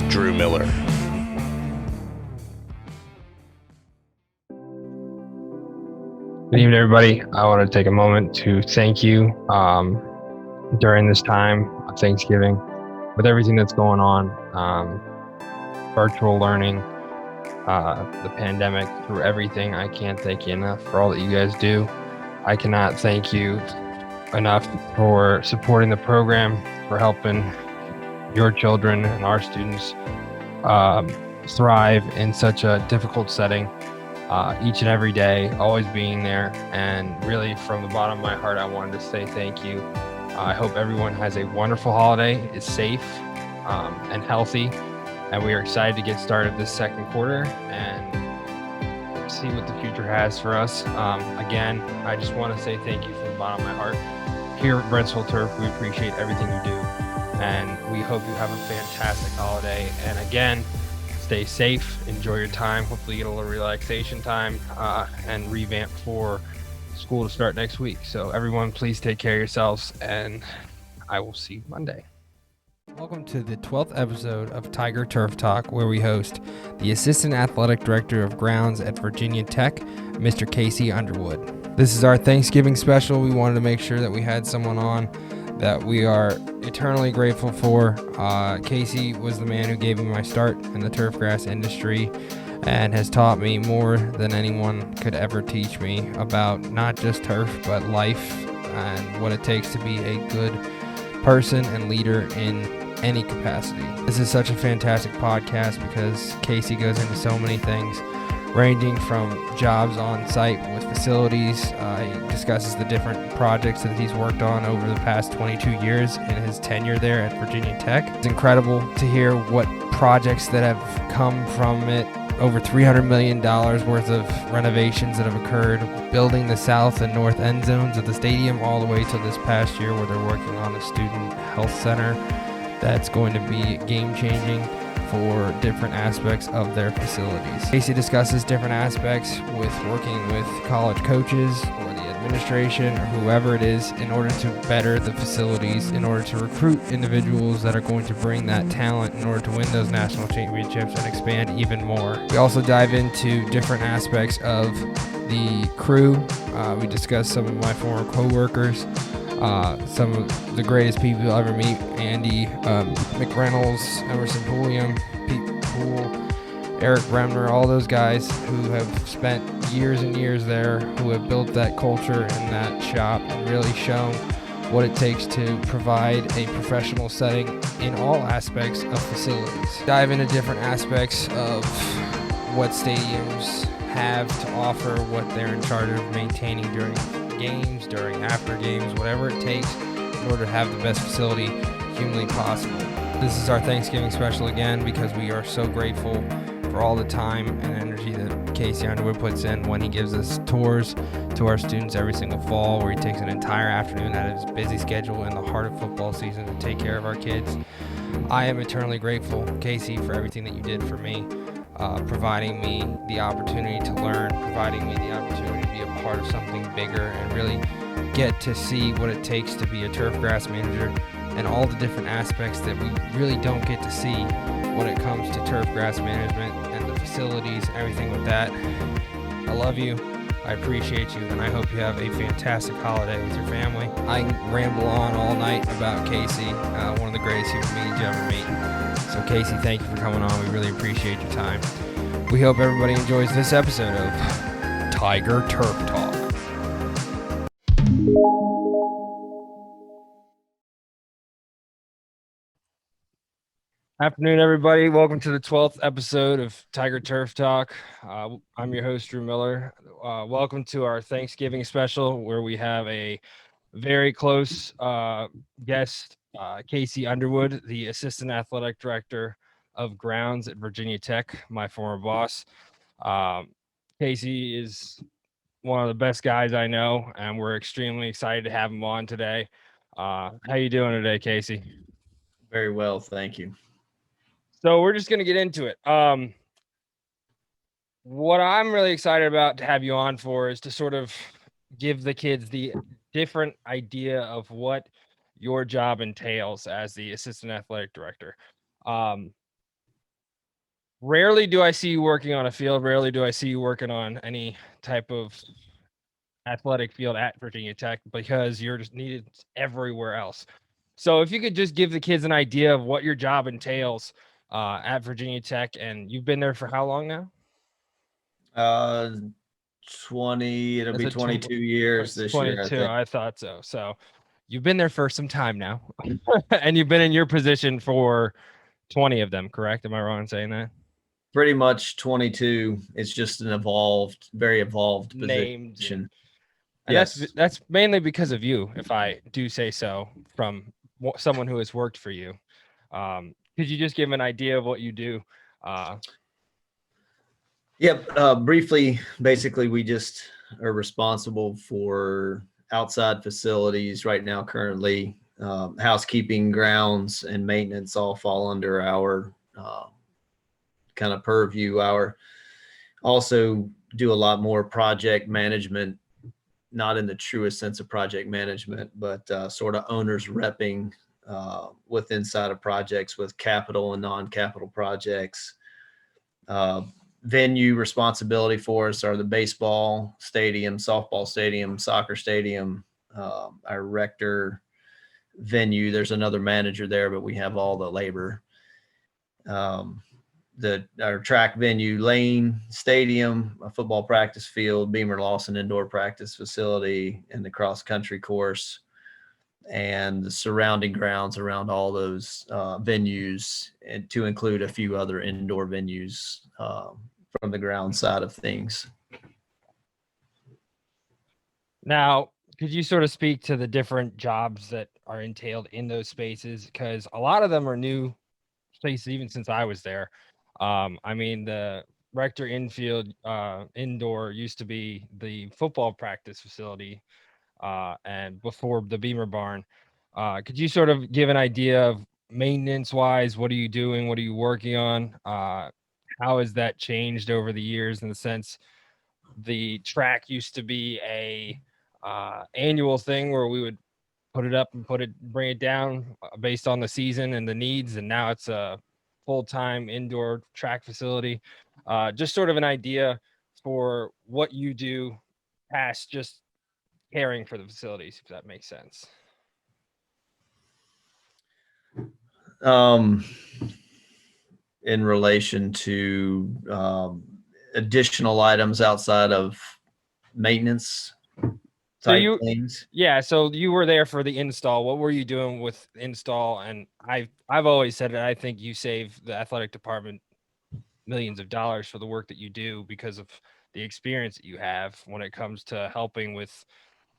Drew Miller. Good evening, everybody. I want to take a moment to thank you during this time of Thanksgiving with everything that's going on, virtual learning, the pandemic, through everything. I can't thank you enough for all that you guys do. I cannot thank you enough for supporting the program, for helping your children and our students thrive in such a difficult setting. Each and every day, always being there. And really, from the bottom of my heart, I wanted to say thank you. I hope everyone has a wonderful holiday, is safe and healthy. And we are excited to get started this second quarter and see what the future has for us. Again, I just want to say thank you from the bottom of my heart. Here at Brentsville Turf, we appreciate everything you do. And we hope you have a fantastic holiday. And again, stay safe, enjoy your time, hopefully get a little relaxation time, and revamp for school to start next week. So everyone, please take care of yourselves, and I will see you Monday. Welcome to the 12th episode of Tiger Turf Talk, where we host the Assistant Athletic Director of Grounds at Virginia Tech, Mr. Casey Underwood. This is our Thanksgiving special. We wanted to make sure that we had someone on that we are eternally grateful for. Casey was the man who gave me my start in the turfgrass industry and has taught me more than anyone could ever teach me about not just turf, but life and what it takes to be a good person and leader in any capacity. This is such a fantastic podcast because Casey goes into so many things, ranging from jobs on site with facilities. He discusses the different projects that he's worked on over the past 22 years in his tenure there at Virginia Tech. It's incredible to hear what projects that have come from it. Over $300 million worth of renovations that have occurred, building the south and north end zones of the stadium all the way to this past year where they're working on a student health center that's going to be game-changing for different aspects of their facilities. Casey discusses different aspects with working with college coaches or the administration or whoever it is in order to better the facilities, in order to recruit individuals that are going to bring that talent in order to win those national championships and expand even more. We also dive into different aspects of the crew. We discuss some of my former co-workers, some of the greatest people you'll ever meet: Andy McReynolds, Emerson Pulliam, Pete Poole, Eric Bremner, all those guys who have spent years and years there, who have built that culture in that shop and really shown what it takes to provide a professional setting in all aspects of facilities. Dive into different aspects of what stadiums have to offer, what they're in charge of maintaining during games, during after games, whatever it takes in order to have the best facility humanly possible. This is our Thanksgiving special again because we are so grateful for all the time and energy that Casey Underwood puts in when he gives us tours to our students every single fall, where he takes an entire afternoon out of his busy schedule in the heart of football season to take care of our kids. I am eternally grateful, Casey, for everything that you did for me, providing me the opportunity to learn, providing me the opportunity to be a part of something bigger and really get to see what it takes to be a turfgrass manager and all the different aspects that we really don't get to see when it comes to turfgrass management and the facilities, everything with that. I love you. I appreciate you, and I hope you have a fantastic holiday with your family. I can ramble on all night about Casey, one of the greatest human beings you ever meet. So Casey, thank you for coming on. We really appreciate your time. We hope everybody enjoys this episode of Tiger Turf Talk. Afternoon, everybody. Welcome to the 12th episode of Tiger Turf Talk. I'm your host, Drew Miller. Welcome to our Thanksgiving special, where we have a very close guest, Casey Underwood, the Assistant Athletic Director of Grounds at Virginia Tech, my former boss. Casey is one of the best guys I know, and we're extremely excited to have him on today. How you doing today, Casey? Very well, thank you. So we're just going to get into it. What I'm really excited about to have you on for is to sort of give the kids the different idea of what your job entails as the assistant athletic director. Rarely do I see you working on a field. Rarely do I see you working on any type of athletic field at Virginia Tech because you're just needed everywhere else. So if you could just give the kids an idea of what your job entails at Virginia Tech, and you've been there for how long now? Uh, 20, it'll That's be a 22 years it's this year, I 22. think. I thought so. So you've been there for some time now, and you've been in your position for 20 of them, correct? Am I wrong in saying that? Pretty much 22. It's just an very evolved Named and position. that's Yes. that's mainly because of you, if I do say so, from someone who has worked for you. Could you just give an idea of what you do? Uh, Yep. Briefly, basically, we just are responsible for outside facilities right now. Currently, housekeeping, grounds, and maintenance all fall under our kind of purview. Our also do a lot more project management, not in the truest sense of project management, but sort of owners repping with inside of projects with capital and non-capital projects. Uh, Venue responsibility for us are the baseball stadium, softball stadium, soccer stadium, our rector venue. There's another manager there, but we have all the labor. Um, our track venue, lane, stadium, a football practice field, Beamer Lawson indoor practice facility, and the cross country course, and the surrounding grounds around all those venues, and to include a few other indoor venues from the ground side of things. Now, could you sort of speak to the different jobs that are entailed in those spaces? Because a lot of them are new spaces, even since I was there. I mean, the Rector infield indoor used to be the football practice facility, and before the Beamer barn. Could you sort of give an idea of maintenance wise? What are you doing? What are you working on? How has that changed over the years in the sense the track used to be a annual thing where we would put it up and bring it down based on the season and the needs, and now it's a full-time indoor track facility. Just sort of an idea for what you do past just caring for the facilities, if that makes sense. Um, in relation to additional items outside of maintenance So type you, things. yeah, so you were there for the install. What were you doing with install? And I've always said it. I think you save the athletic department millions of dollars for the work that you do because of the experience that you have when it comes to helping with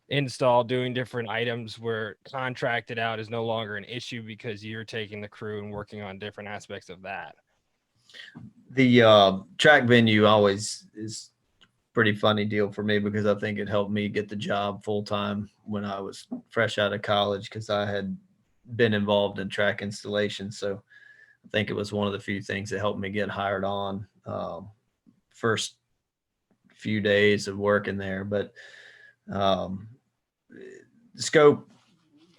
install, doing different items where contracted out is no longer an issue because you're taking the crew and working on different aspects of that. The track venue always is pretty funny deal for me because I think it helped me get the job full time when I was fresh out of college because I had been involved in track installation. So I think it was one of the few things that helped me get hired on first few days of working there. But um, the scope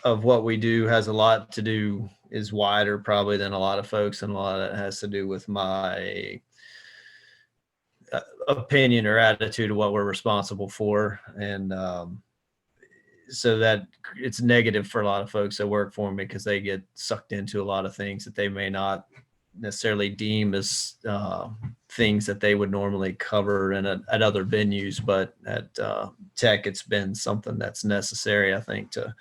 of what we do has a lot to do is wider probably than a lot of folks, and a lot of it has to do with my opinion or attitude of what we're responsible for. And so that it's negative for a lot of folks that work for me because they get sucked into a lot of things that they may not necessarily deem as things that they would normally cover at other venues. But at Tech, it's been something that's necessary, I think, to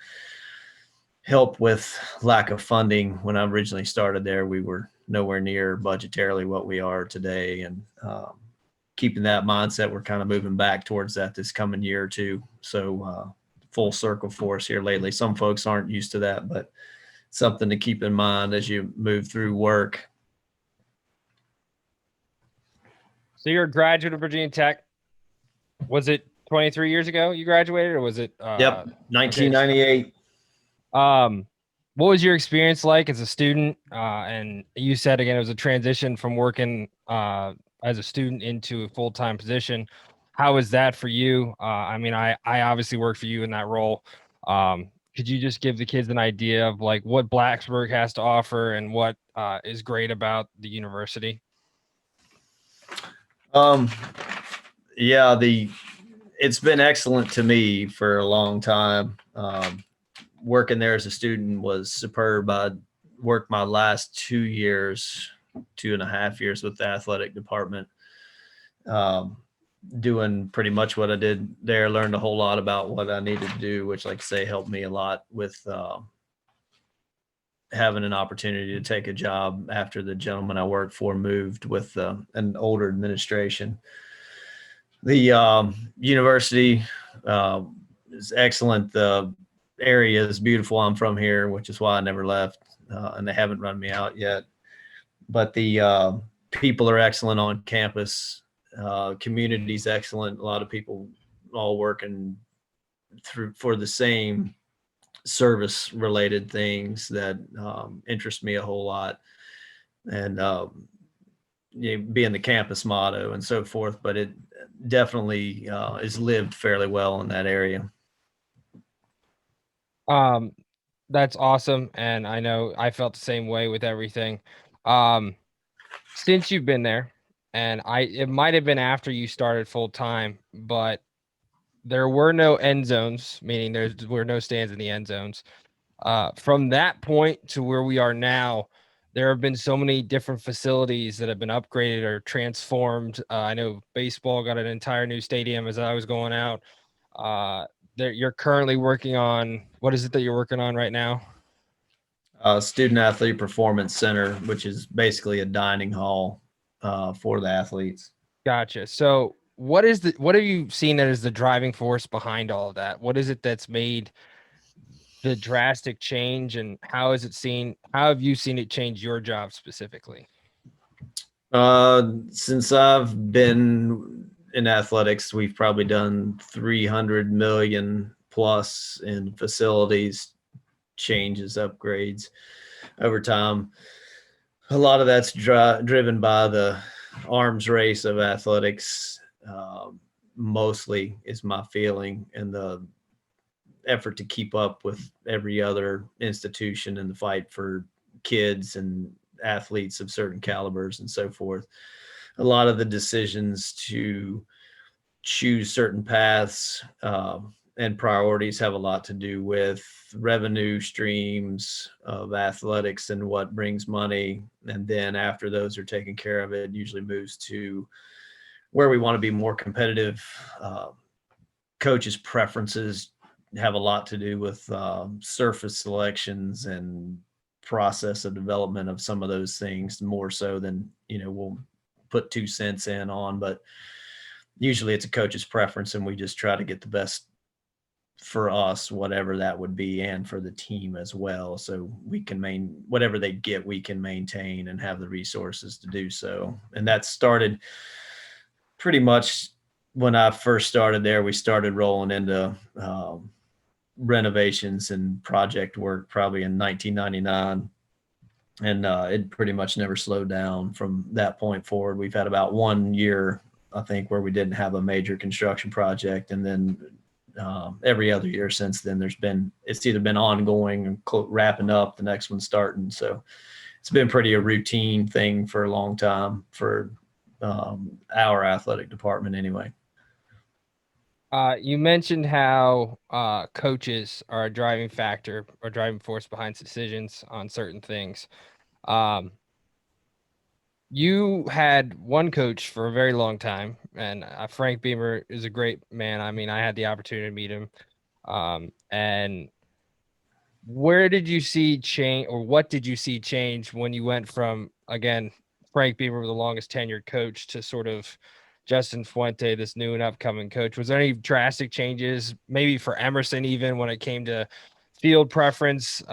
help with lack of funding. When I originally started there, we were nowhere near budgetarily what we are today. And keeping that mindset, we're kind of moving back towards that this coming year or two. So full circle for us here lately. Some folks aren't used to that, but something to keep in mind as you move through work. So you're a graduate of Virginia Tech. Was it 23 years ago you graduated, or was it? Yep, 1998. What was your experience like as a student? And you said again it was a transition from working as a student into a full-time position. How was that for you? I mean, I obviously worked for you in that role. Could you just give the kids an idea of like what Blacksburg has to offer and what is great about the university? Um, yeah, it's been excellent to me for a long time. Working there as a student was superb. I worked my last 2 years, 2.5 years with the athletic department, um, doing pretty much what I did there. Learned a whole lot about what I needed to do, which, like I say, helped me a lot with having an opportunity to take a job after the gentleman I worked for moved with an older administration. The university uh, is excellent. The area is beautiful. I'm from here, which is why I never left, and they haven't run me out yet. But the people are excellent on campus. Community's excellent. A lot of people all working through for the same service related things that interest me a whole lot, and being the campus motto and so forth. But it definitely is lived fairly well in that area. Um, that's awesome, and I know I felt the same way with everything. Um, since you've been there, and it might have been after you started full time, but there were no end zones, meaning there were no stands in the end zones. From that point to where we are now, there have been so many different facilities that have been upgraded or transformed. I know baseball got an entire new stadium as I was going out. Uh, you're currently working on, what is it that you're working on right now? Student Athlete Performance Center, which is basically a dining hall for the athletes. Gotcha. So what have you seen that is the driving force behind all of that? What is it that's made the drastic change, and how have you seen it change your job specifically? Since I've been in athletics, we've probably done 300 million plus in facilities changes, upgrades over time. A lot of that's driven by the arms race of athletics, mostly is my feeling, and the effort to keep up with every other institution in the fight for kids and athletes of certain calibers and so forth. A lot of the decisions to choose certain paths and priorities have a lot to do with revenue streams of athletics and what brings money. And then after those are taken care of, it usually moves to where we want to be more competitive. Coaches' preferences have a lot to do with surface selections and process of development of some of those things, more so than we'll put 2 cents in on. But usually it's a coach's preference, and we just try to get the best for us, whatever that would be, and for the team as well. So we can whatever they get, we can maintain and have the resources to do so. And that started pretty much when I first started there. We started rolling into renovations and project work probably in 1999. And it pretty much never slowed down from that point forward. We've had about 1 year, I think, where we didn't have a major construction project. And then every other year since then, it's either been ongoing and wrapping up, the next one starting. So it's been pretty a routine thing for a long time for our athletic department anyway. You mentioned how coaches are a driving factor or driving force behind decisions on certain things. Um, you had one coach for a very long time, and Frank Beamer is a great man. I mean, I had the opportunity to meet him. And where did you see change, or what did you see change when you went from, again, Frank Beamer, the longest tenured coach, to sort of Justin Fuente, this new and upcoming coach? Was there any drastic changes, maybe for Emerson, even when it came to field preference,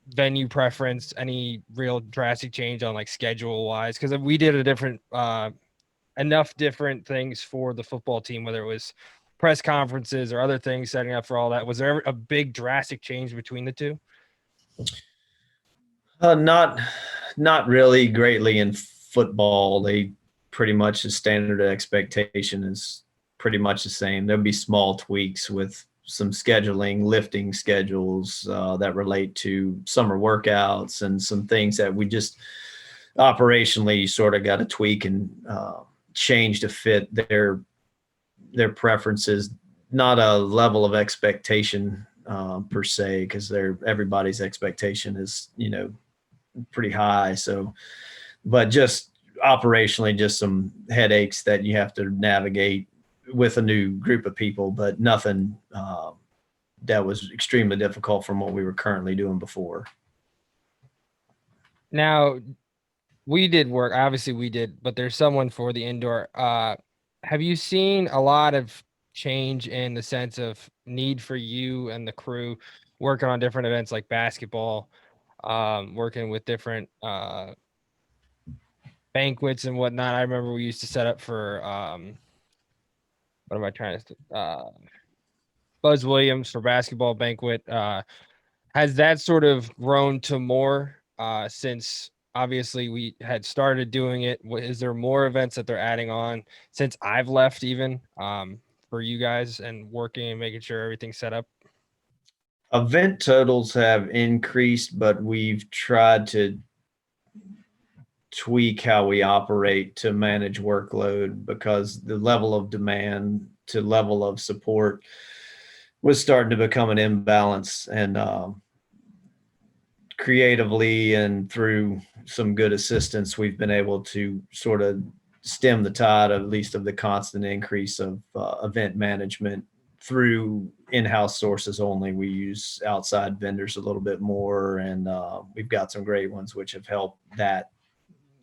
venue preference, any real drastic change on like schedule wise? Because we did a different, enough different things for the football team, whether it was press conferences or other things, setting up for all that. Was there ever a big drastic change between the two? Not really greatly in football. They pretty much, the standard expectation is pretty much the same. There'll be small tweaks with some scheduling, lifting schedules that relate to summer workouts and some things that we just operationally sort of got to tweak and change to fit their preferences, not a level of expectation per se, because everybody's expectation is pretty high. So, but just operationally, just some headaches that you have to navigate with a new group of people, but nothing that was extremely difficult from what we were currently doing before. Now, we did work, obviously we did, but there's someone for the indoor. Have you seen a lot of change in the sense of need for you and the crew working on different events like basketball, working with different banquets and whatnot? I remember we used to set up for what am I trying to Buzz Williams for basketball banquet. Has that sort of grown to more since obviously we had started doing it? Is there more events that they're adding on since I've left even for you guys and working and making sure everything's set up? Event totals have increased, but we've tried to tweak how we operate to manage workload, because the level of demand to level of support was starting to become an imbalance. And creatively and through some good assistance, we've been able to sort of stem the tide, at least of the constant increase of event management through in-house sources only. We use outside vendors a little bit more, and we've got some great ones which have helped that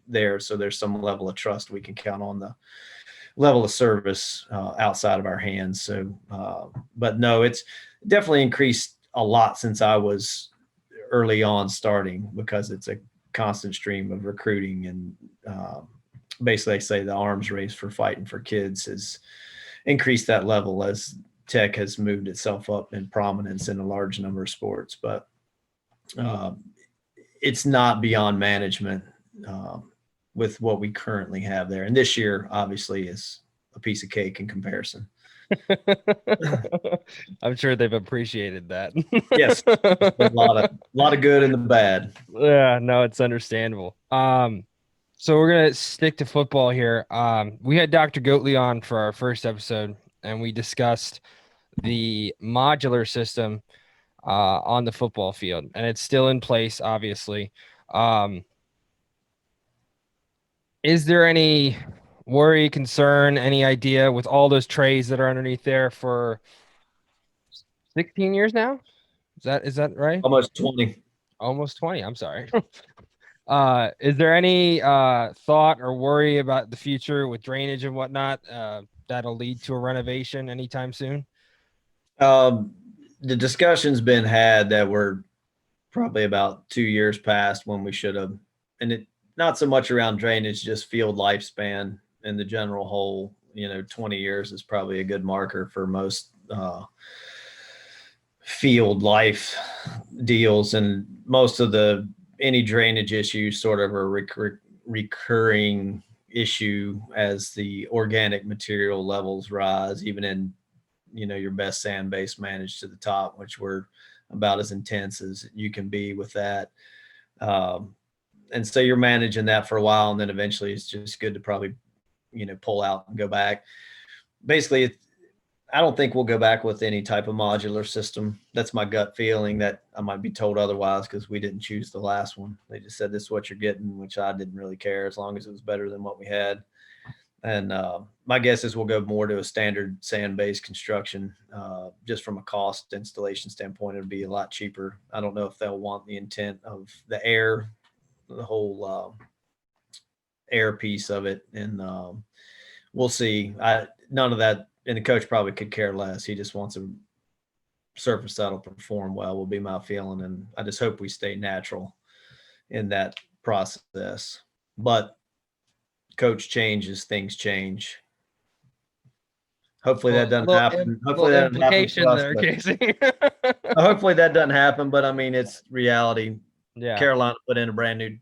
there. So there's some level of trust. We can count on the level of service outside of our hands. So, but no, it's definitely increased a lot since I was early on starting, because it's a constant stream of recruiting. And basically, I say the arms race for fighting for kids has increased that level as tech has moved itself up in prominence in a large number of sports. But it's not beyond management with what we currently have there. And this year, obviously, is a piece of cake in comparison. I'm sure they've appreciated that. Yes, a lot of good and the bad. Yeah, no, it's understandable. So we're gonna stick to football here. We had Dr. Goatley on for our first episode, and we discussed the modular system on the football field, and it's still in place, obviously. Is there any worry, concern, any idea with all those trays that are underneath there for 16 years now? Is that right? Almost 20. Almost 20. I'm sorry. Is there any thought or worry about the future with drainage and whatnot that'll lead to a renovation anytime soon? The discussion's been had that we're probably about 2 years past when we should have, and it not so much around drainage, just field lifespan in the general whole. 20 years is probably a good marker for most field life deals, and most of any drainage issues sort of a recurring issue as the organic material levels rise, even in your best sand base managed to the top, which we're about as intense as you can be with that. And so you're managing that for a while, and then eventually it's just good to probably pull out and go back. Basically, I don't think we'll go back with any type of modular system. That's my gut feeling. That I might be told otherwise, because we didn't choose the last one. They just said this is what you're getting, which I didn't really care, as long as it was better than what we had. And my guess is we'll go more to a standard sand-based construction. Just from a cost installation standpoint, it'll be a lot cheaper. I don't know if they'll want the intent of the air, the whole air piece of it, and we'll see. None of that, and the coach probably could care less. He just wants a surface that'll perform well, will be my feeling, and I just hope we stay natural in that process. But coach changes, things change. Hopefully that doesn't happen. Hopefully that doesn't happen for us, hopefully that doesn't happen. But I mean, it's reality. Yeah. Carolina put in a brand new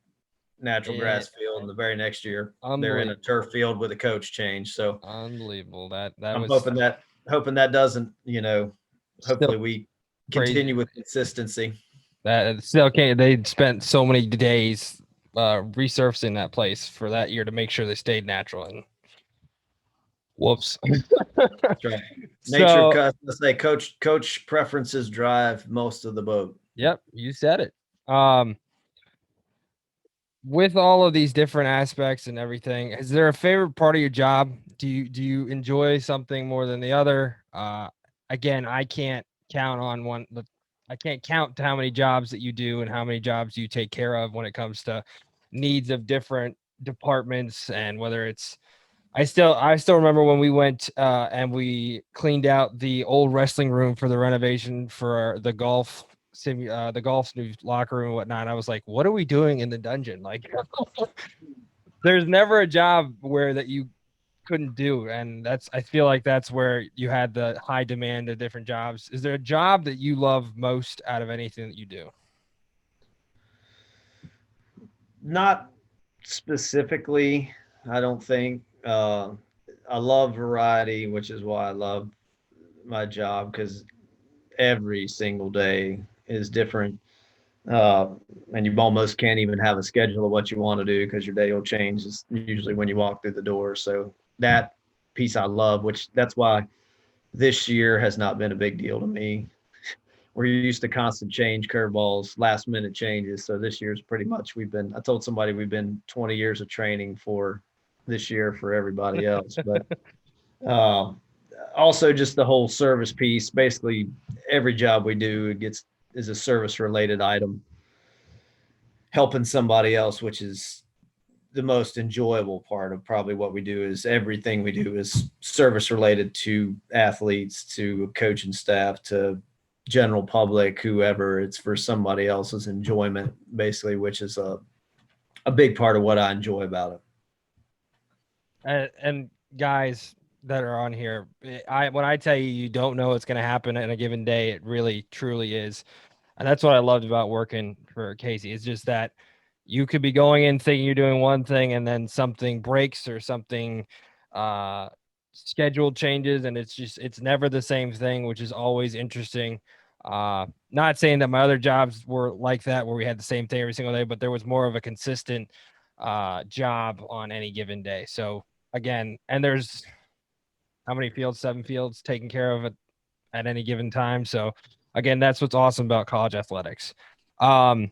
natural grass field, and the very next year they're in a turf field with a coach change. So unbelievable. I'm hoping that doesn't. Hopefully we continue with consistency. That still can't. They spent so many days resurfacing that place for that year to make sure they stayed natural, and Whoops. That's right. Nature So, cuts. Let's say coach preferences drive most of the boat. yep, you said it. With all of these different aspects and everything, is there a favorite part of your job? Do you enjoy something more than the other? Again, I can't count on one. I can't count how many jobs that you do and how many jobs you take care of when it comes to needs of different departments and whether it's I still remember when we went and we cleaned out the old wrestling room for the renovation for the the golf's new locker room and whatnot. I was like, what are we doing in the dungeon? Like, there's never a job where that you couldn't do, and I feel like that's where you had the high demand of different jobs. Is there a job that you love most out of anything that you do? Not specifically, I don't think. I love variety, which is why I love my job because every single day is different. Uh, and you almost can't even have a schedule of what you want to do because your day will change usually when you walk through the door. So that piece I love, which that's why this year has not been a big deal to me. We're used to constant change, curveballs, last minute changes. So this year's pretty much I told somebody we've been 20 years of training for this year for everybody else. But uh, also just the whole service piece. Basically, every job we do is a service related item, helping somebody else, which is the most enjoyable part of probably what we do. Is everything we do is service related to athletes, to coaching staff, to general public, whoever. It's for somebody else's enjoyment, basically, which is a big part of what I enjoy about it. And guys that are on here, when I tell you you don't know what's going to happen in a given day, it really truly is. And that's what I loved about working for Casey. It's just that you could be going in thinking you're doing one thing and then something breaks or something uh scheduled changes, and it's never the same thing, which is always interesting. Not saying that my other jobs were like that where we had the same thing every single day, but there was more of a consistent job on any given day. So again, and there's how many fields? 7 fields taken care of at any given time. So again, that's what's awesome about college athletics. Um,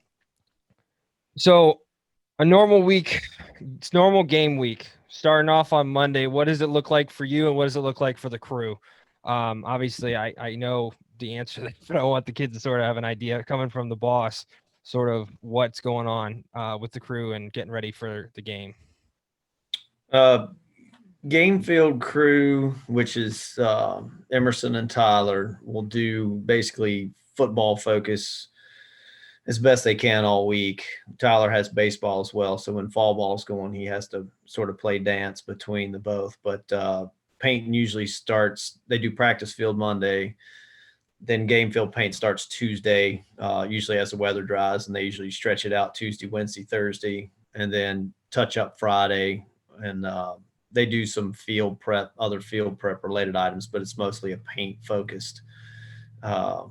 so a normal week, it's normal game week, starting off on Monday. What does it look like for you, and what does it look like for the crew? Obviously, I know the answer, but I want the kids to sort of have an idea coming from the boss, sort of what's going on with the crew and getting ready for the game. Uh, Game field crew, which is Emerson and Tyler, will do basically football focus as best they can all week. Tyler has baseball as well, so when fall ball's going, he has to sort of play dance between the both. But painting usually starts. They do practice field Monday, then game field paint starts Tuesday, usually as the weather dries, and they usually stretch it out Tuesday, Wednesday, Thursday, and then touch up Friday. And they do some other field prep related items, but it's mostly a paint focused uh,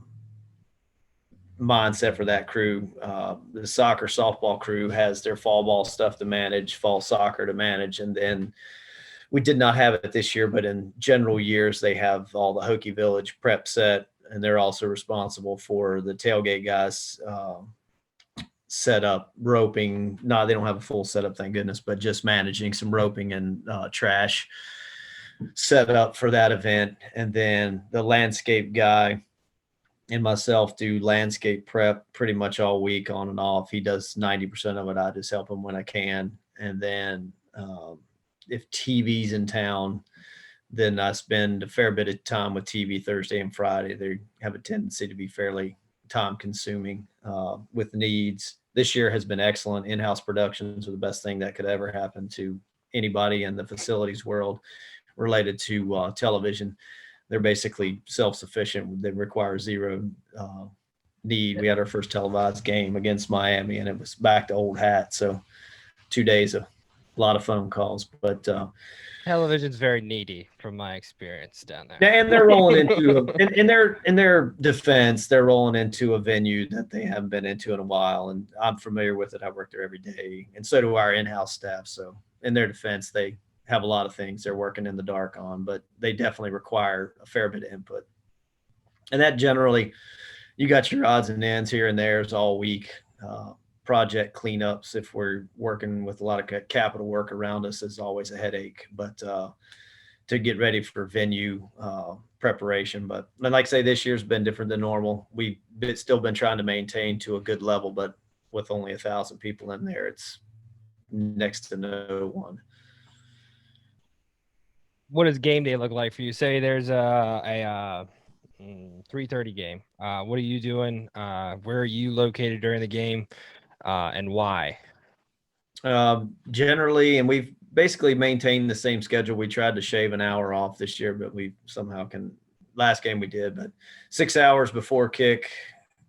mindset for that crew. The soccer softball crew has their fall ball stuff to manage, fall soccer to manage, and then we did not have it this year, but in general years they have all the Hokie Village prep set, and they're also responsible for the tailgate guys. Set up roping. No, they don't have a full setup, thank goodness, but just managing some roping and trash set up for that event. And then the landscape guy and myself do landscape prep pretty much all week on and off. He does 90% of it. I just help him when I can. And then if TV's in town, then I spend a fair bit of time with TV Thursday and Friday. They have a tendency to be fairly time consuming with needs. This year has been excellent. In-house productions are the best thing that could ever happen to anybody in the facilities world related to television. They're basically self-sufficient. They require zero need. We had our first televised game against Miami, and it was back to old hat. So 2 days of a lot of phone calls, but Television's very needy from my experience down there. and they're rolling into in their defense, they're rolling into a venue that they haven't been into in a while, and I'm familiar with it. I work there every day, and so do our in-house staff. So in their defense, they have a lot of things they're working in the dark on, but they definitely require a fair bit of input. And that generally, you got your odds and ends here and there's all week. Project cleanups, if we're working with a lot of capital work around us, is always a headache. But to get ready for venue preparation. But like I say, this year's been different than normal. We've still been trying to maintain to a good level, but with only 1,000 people in there, it's next to no one. What does game day look like for you? Say there's a 3:30 game. What are you doing? Where are you located during the game, and why? Generally, and we've basically maintained the same schedule. We tried to shave an hour off this year, but we somehow can. Last game we did, but 6 hours before kick,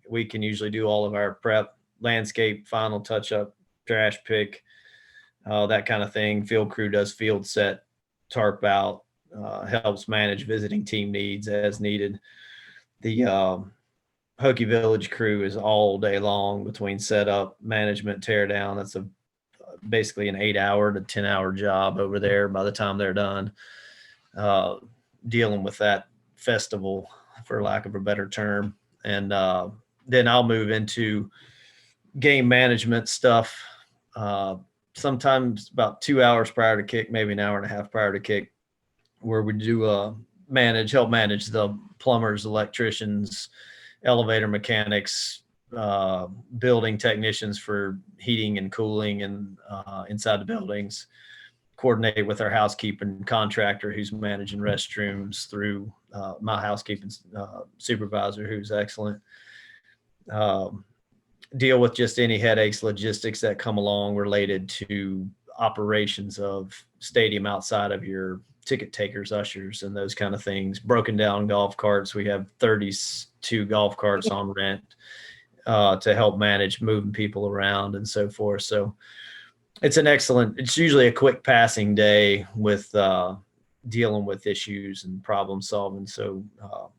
we can usually do all of our prep, landscape, final touch up, trash pick, that kind of thing. Field crew does field set, tarp out, helps manage visiting team needs as needed. The Hokey Village crew is all day long between setup, management, tear down. That's basically an 8 hour to 10 hour job over there by the time they're done, dealing with that festival, for lack of a better term. And then I'll move into game management stuff. Sometimes about 2 hours prior to kick, maybe an hour and a half prior to kick, where we do help manage the plumbers, electricians, elevator mechanics, building technicians for heating and cooling and inside the buildings, coordinate with our housekeeping contractor who's managing restrooms through my housekeeping supervisor, who's excellent. Deal with just any headaches, logistics that come along related to operations of stadium outside of your ticket takers, ushers, and those kind of things. Broken down golf carts. We have 32 golf carts on rent to help manage moving people around and so forth. So it's usually a quick passing day with dealing with issues and problem solving. So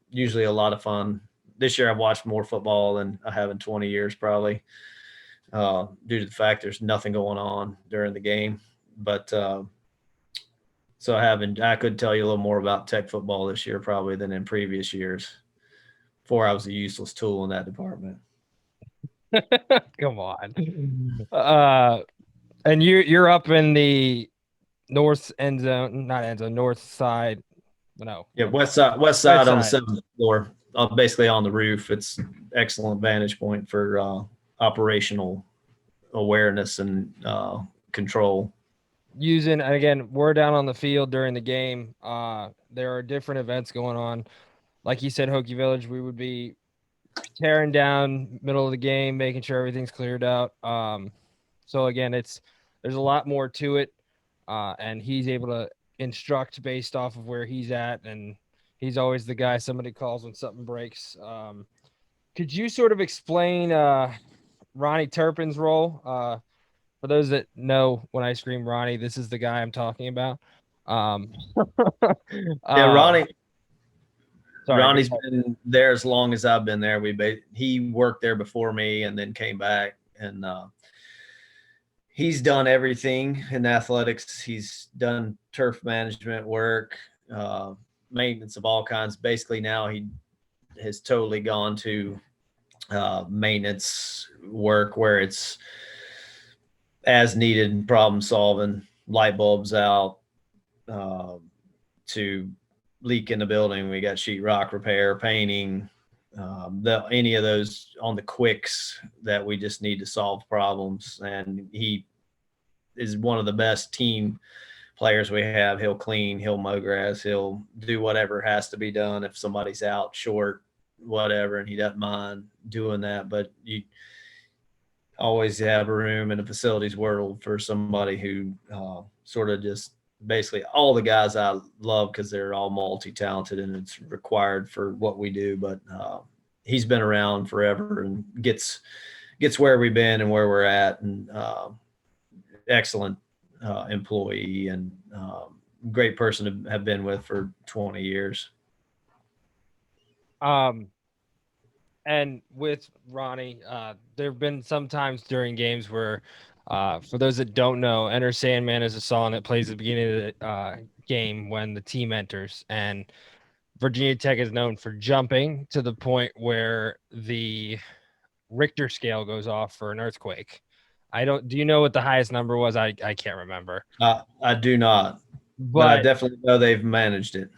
usually a lot of fun. This year I've watched more football than I have in 20 years probably, due to the fact there's nothing going on during the game. But so I could tell you a little more about tech football this year probably than in previous years, before I was a useless tool in that department. Come on. And you're up in the north end zone, not end zone, north side. No. Yeah, west side West on the side. 7th floor, basically on the roof. It's excellent vantage point for operational awareness and control. And again, we're down on the field during the game. There are different events going on. Like you said, Hokey Village, we would be tearing down middle of the game, making sure everything's cleared out. So again, there's a lot more to it, and he's able to instruct based off of where he's at, and he's always the guy somebody calls when something breaks. Could you sort of explain Ronnie Turpin's role? For those that know, when I scream Ronnie, this is the guy I'm talking about. Yeah, Sorry, Ronnie's been there as long as I've been there. He worked there before me and then came back, and he's done everything in athletics. He's done turf management work, maintenance of all kinds. Basically, now he has totally gone to maintenance work where it's as needed, problem solving, light bulbs out, to leak in the building. We got sheetrock repair, painting, any of those on the quicks that we just need to solve problems. And he is one of the best team players we have. He'll clean, he'll mow grass, he'll do whatever has to be done if somebody's out, short, whatever, and he doesn't mind doing that. But you always have a room in the facilities world for somebody who sort of just basically all the guys I love because they're all multi-talented and it's required for what we do. But he's been around forever and gets where we've been and where we're at, and excellent employee and great person to have been with for 20 years. And with Ronnie, there have been some times during games where For those that don't know, Enter Sandman is a song that plays at the beginning of the game when the team enters. And Virginia Tech is known for jumping to the point where the Richter scale goes off for an earthquake. Do you know what the highest number was? I can't remember. I do not, but I But definitely know they've managed it.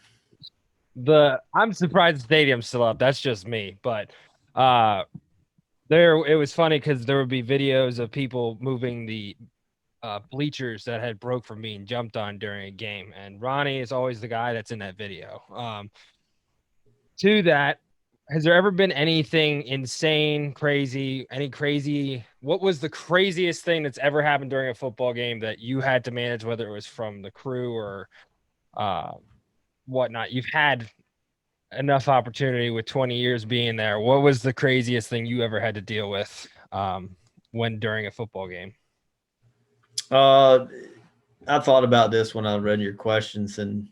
I'm surprised the stadium's still up. That's just me. But it was funny because there would be videos of people moving the bleachers that had broke from being jumped on during a game, and Ronnie is always the guy that's in that video. To that, has there ever been anything insane, crazy, what was the craziest thing that's ever happened during a football game that you had to manage, whether it was from the crew or uh, whatnot? You've had enough opportunity with 20 years being there. What was the craziest thing you ever had to deal with when during a football game? I thought about this when I read your questions, and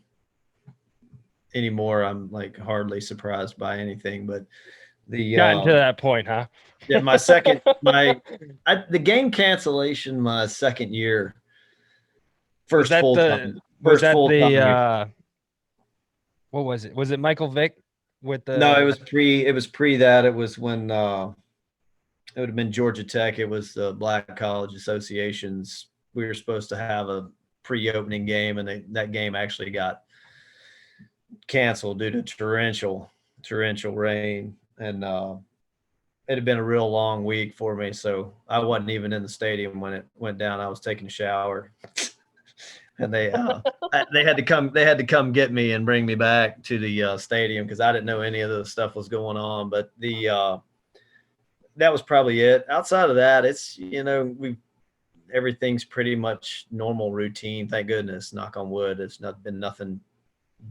anymore I'm like hardly surprised by anything. But Gotten to the that point, huh? yeah, the game cancellation my second year, Was first that full the time, was first that full time year. the what was it? Was it Michael Vick with No, the it was pre that. It was when it would have been Georgia Tech. It was the Black College Associations. We were supposed to have a pre-opening game, and that game actually got canceled due to torrential rain, and it had been a real long week for me. So I wasn't even in the stadium when it went down. I was taking a shower, and they had to come get me and bring me back to the stadium because I didn't know any of the stuff was going on. But that was probably it. Outside of that, it's everything's pretty much normal routine. Thank goodness, knock on wood. It's not been nothing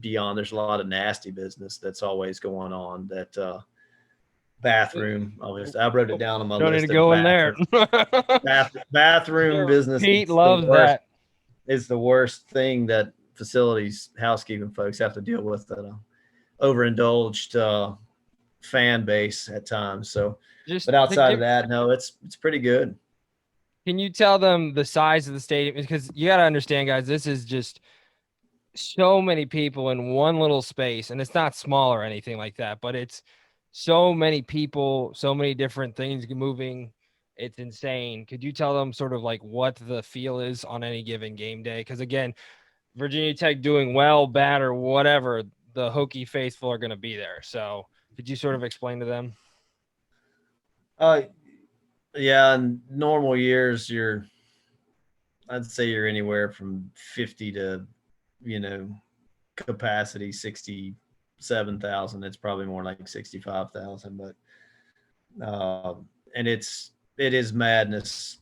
beyond. There's a lot of nasty business that's always going on. That bathroom. I wrote it down on my don't need list. to go in there. Bathroom Sure, business. Pete It's loves that. It's the worst thing that facilities housekeeping folks have to deal with. That overindulged fan base at times. So, Just but outside of that, no, it's pretty good. can you tell them the size of the stadium? Because you got to understand, guys, this is just so many people in one little space, and it's not small or anything like that, but it's so many people, so many different things moving. It's insane. Could you tell them sort of like what the feel is on any given game day? Because again, Virginia Tech doing well, bad, or whatever, the Hokie faithful are going to be there. So could you sort of explain to them? Uh, yeah, in normal years, I'd say you're anywhere from 50 to, capacity 67,000. It's probably more like 65,000, but and it is madness.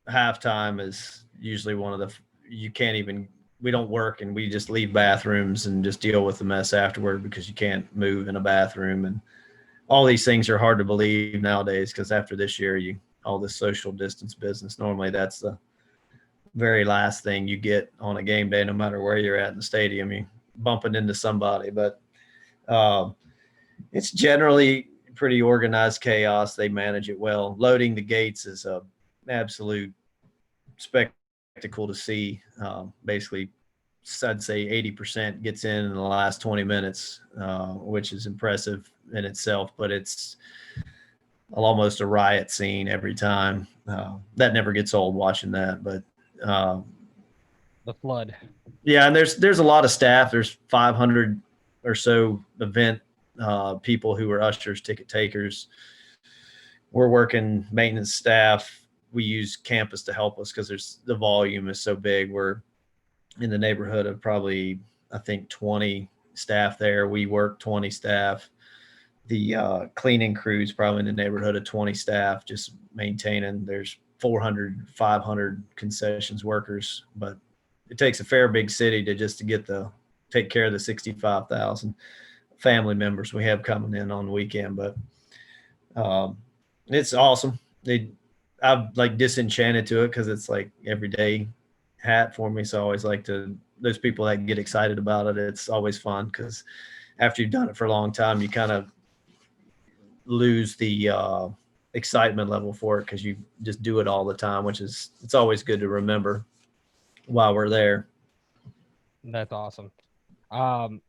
Halftime is usually one of you can't even, we don't work and we just leave bathrooms and just deal with the mess afterward because you can't move in a bathroom. And all these things are hard to believe nowadays because after this year, all this social distance business, normally that's the very last thing you get on a game day, no matter where you're at in the stadium. You bumping into somebody, but it's generally pretty organized chaos. They manage it well. Loading the gates is a absolute spectacle to see. Basically, I'd say 80% gets in the last 20 minutes, which is impressive in itself, but it's almost a riot scene every time. That never gets old watching that, but The flood. yeah, and there's a lot of staff. There's 500 or so event people who are ushers, ticket takers. We're working maintenance staff. We use campus to help us because the volume is so big. We're in the neighborhood of probably, I think, 20 staff there. We work 20 staff. The cleaning crews probably in the neighborhood of 20 staff, just maintaining. There's 400, 500 concessions workers, but it takes a fair big city to take care of the 65,000 family members we have coming in on the weekend. But it's awesome. I'm like disenchanted to it because it's like everyday hat for me. So I always like those people that get excited about it. It's always fun because after you've done it for a long time, you kind of lose the excitement level for it because you just do it all the time, it's always good to remember while we're there. That's awesome. Um,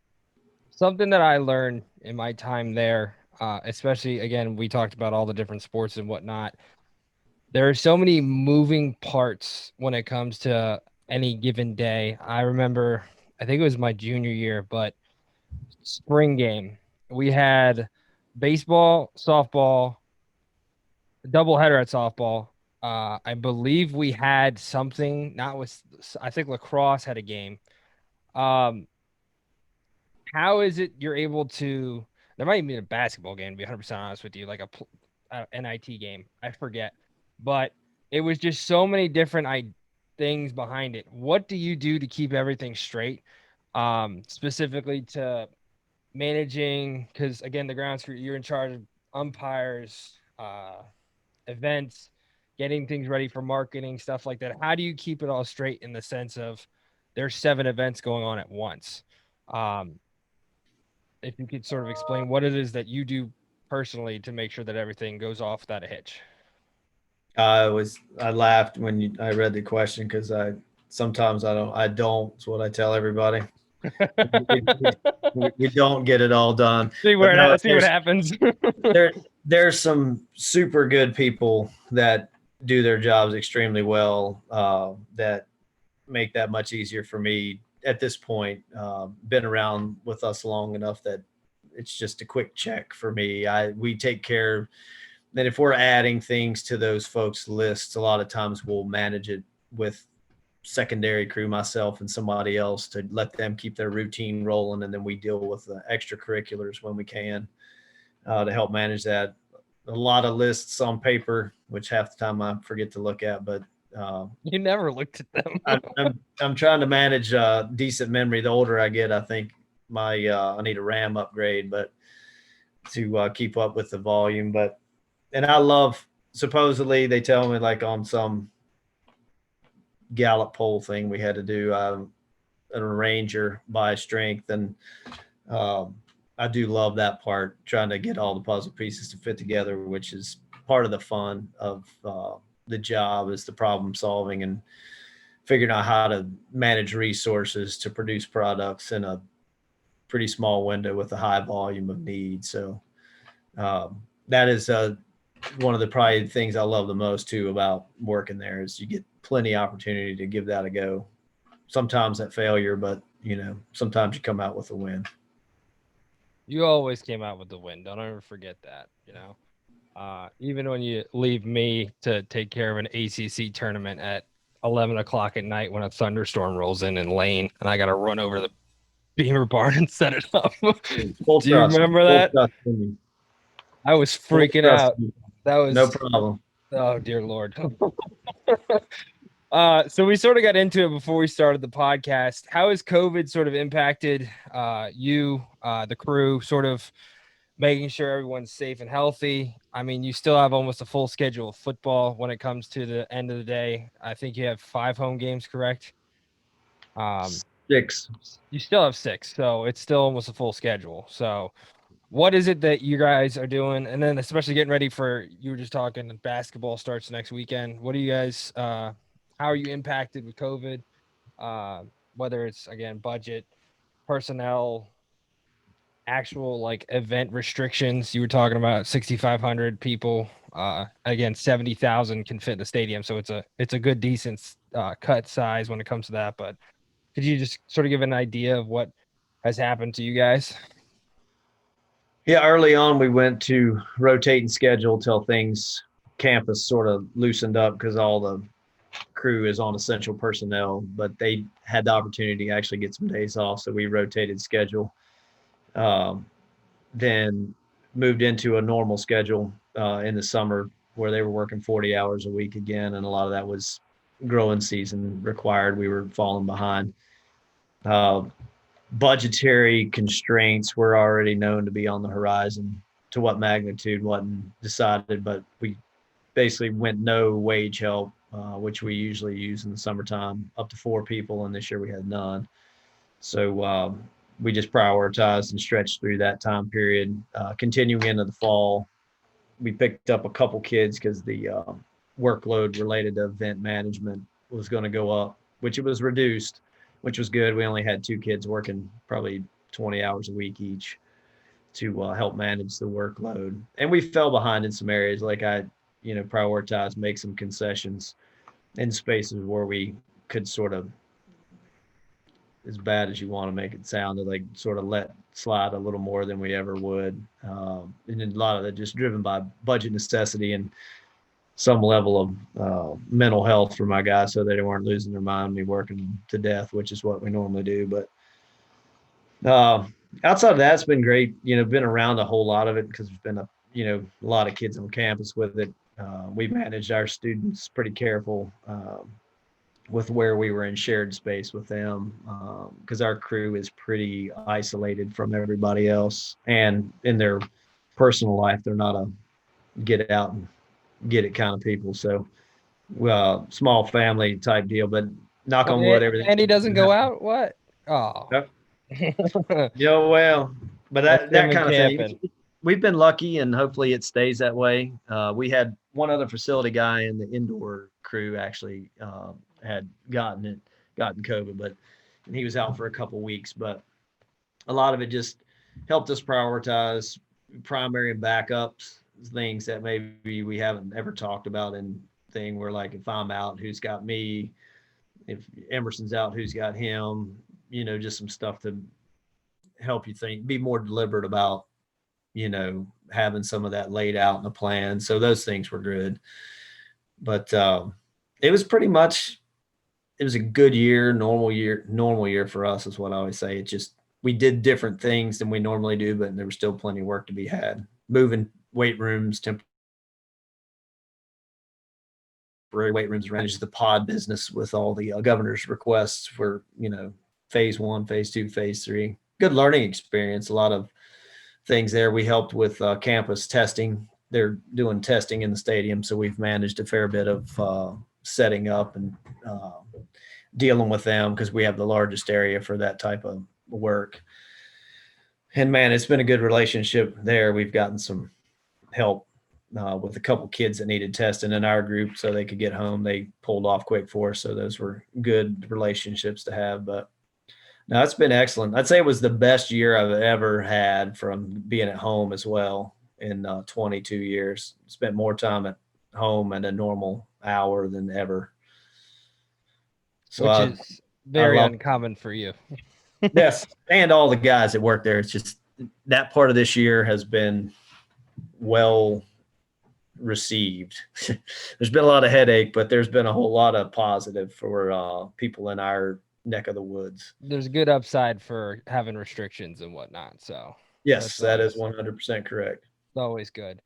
Something that I learned in my time there, especially again, we talked about all the different sports and whatnot. There are so many moving parts when it comes to any given day. I remember, I think it was my junior year, but spring game, we had baseball, softball, doubleheader at softball. I believe we had something, not with, I think lacrosse had a game. Um, how is it you're able to, there might even be a basketball game, to be 100% honest with you, like a NIT game. I forget. But it was just so many different things behind it. What do you do to keep everything straight? Specifically to managing, because again, the grounds crew, you're in charge of umpires, events, getting things ready for marketing, stuff like that. How do you keep it all straight in the sense of there's 7 events going on at once? Um, if you could sort of explain what it is that you do personally to make sure that everything goes off without a hitch. I laughed when I read the question because sometimes I don't. It's what I tell everybody. We, we don't get it all done, but no, See what happens. there there's some super good people that do their jobs extremely well, that make that much easier for me at this point. Been around with us long enough that it's just a quick check for me. We take care that if we're adding things to those folks' lists, a lot of times we'll manage it with secondary crew, myself and somebody else, to let them keep their routine rolling, and then we deal with the extracurriculars when we can, to help manage that. A lot of lists on paper, which half the time I forget to look at, but You never looked at them. I'm trying to manage decent memory. The older I get, I think I need a RAM upgrade, but to keep up with the volume. But and I love, supposedly they tell me, like on some Gallup poll thing we had to do, an arranger by strength, and um, I do love that part, trying to get all the puzzle pieces to fit together, which is part of the fun of the job, is the problem solving and figuring out how to manage resources to produce products in a pretty small window with a high volume of need. So that is one of the probably things I love the most too about working there, is you get plenty opportunity to give that a go. Sometimes that failure, but sometimes you come out with a win. You always came out with the win. Don't ever forget that, even when you leave me to take care of an ACC tournament at 11 o'clock at night when a thunderstorm rolls in Lane and I got to run over the Beamer barn and set it up. Do you remember that? I was freaking out. That was no problem. Oh, dear Lord. So we sort of got into it before we started the podcast. How has COVID sort of impacted you, the crew, sort of making sure everyone's safe and healthy? I mean, you still have almost a full schedule of football when it comes to the end of the day. I think you have 5 home games, correct? 6. You still have 6, so it's still almost a full schedule. So what is it that you guys are doing? And then especially getting ready for, you were just talking, basketball starts next weekend. What do you guys, how are you impacted with COVID? Whether it's, again, budget, personnel, actual like event restrictions. You were talking about 6,500 people. Again, 70,000 can fit in the stadium, so it's a good decent cut size when it comes to that. But could you just sort of give an idea of what has happened to you guys? Yeah, early on we went to rotating schedule till things campus sort of loosened up, because all the crew is on essential personnel, but they had the opportunity to actually get some days off, so we rotated schedule. Um, then moved into a normal schedule in the summer, where they were working 40 hours a week again, and a lot of that was growing season required. We were falling behind. Uh, Budgetary constraints were already known to be on the horizon. To what magnitude wasn't decided, but we basically went no wage help, which we usually use in the summertime, up to 4 people, and this year we had none. So we just prioritized and stretched through that time period, continuing into the fall. we picked up a couple kids because the workload related to event management was going to go up, which it was reduced, which was good. We only had 2 kids working probably 20 hours a week each to help manage the workload. And we fell behind in some areas. Like I, prioritize, make some concessions in spaces where we could sort of, as bad as you want to make it sound, to like sort of let slide a little more than we ever would. And then a lot of that just driven by budget necessity and some level of mental health for my guys so they weren't losing their mind me working to death, which is what we normally do. But outside of that, it's been great. Been around a whole lot of it because there's been a lot of kids on campus with it. We managed our students pretty careful with where we were in shared space with them because our crew is pretty isolated from everybody else, and in their personal life, they're not a get out and get it kind of people. So, small family type deal, but knock on wood, everything. And he doesn't go out. What? Oh, Yep. Well, but that kind of thing. We've been lucky, and hopefully it stays that way. We had one other facility guy in the indoor crew actually had gotten COVID, but and he was out for a couple weeks. But a lot of it just helped us prioritize primary and backups, things that maybe we haven't ever talked about. And thing where like if I'm out, who's got me? If Emerson's out, who's got him? Just some stuff to help you be more deliberate about, having some of that laid out in a plan. So those things were good. But it was pretty much, it was a good year, normal year for us is what I always say. It just, we did different things than we normally do, but there was still plenty of work to be had. Moving weight rooms, temporary weight rooms, manage the pod business with all the governor's requests for, phase 1, phase 2, phase 3. Good learning experience. A lot of things there. We helped with campus testing. They're doing testing in the stadium, so we've managed a fair bit of setting up and dealing with them because we have the largest area for that type of work. And man, it's been a good relationship there. We've gotten some help with a couple kids that needed testing in our group so they could get home. They pulled off quick for us, so those were good relationships to have. But no, it's been excellent. I'd say it was the best year I've ever had from being at home as well in 22 years. Spent more time at home at a normal hour than ever. So which is very uncommon for you. Yes, and all the guys that work there. It's just that part of this year has been well received. There's been a lot of headache, but there's been a whole lot of positive for people in our neck of the woods. There's a good upside for having restrictions and whatnot. So yes, that is 100% correct. It's always good.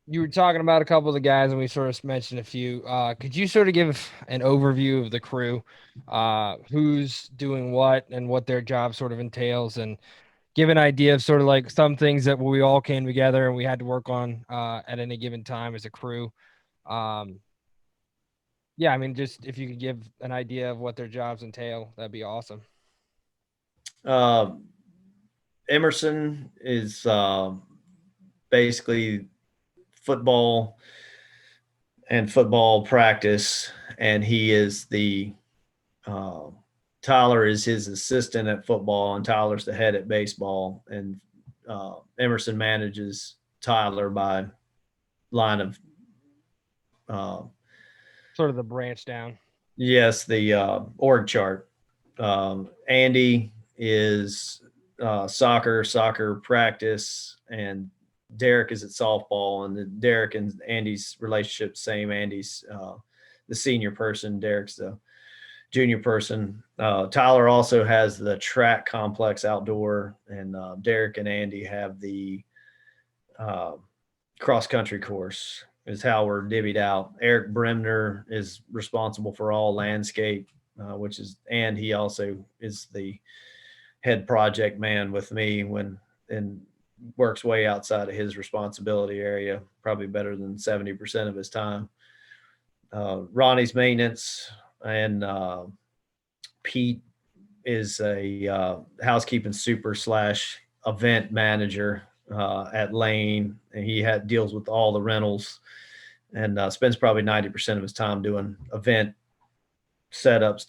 You were talking about a couple of the guys, and we sort of mentioned a few. Could you sort of give an overview of the crew, who's doing what and what their job sort of entails, and give an idea of sort of like some things that we all came together and we had to work on at any given time as a crew. Yeah, I mean, just if you could give an idea of what their jobs entail, that'd be awesome. Emerson is basically football and football practice, and he is the Tyler is his assistant at football, and Tyler's the head at baseball, and Emerson manages Tyler by line of sort of the branch down. Yes, the org chart. Andy is soccer practice, and Derek is at softball, and Derek and Andy's relationship same. Andy's the senior person, Derek's the junior person. Tyler also has the track complex outdoor, and Derek and Andy have the cross country course is how we're divvied out. Eric Bremner is responsible for all landscape, and he also is the head project man with me and works way outside of his responsibility area, probably better than 70% of his time. Ronnie's maintenance, and Pete is a housekeeping super / event manager. at Lane, and he deals with all the rentals, and spends probably 90% of his time doing event setups,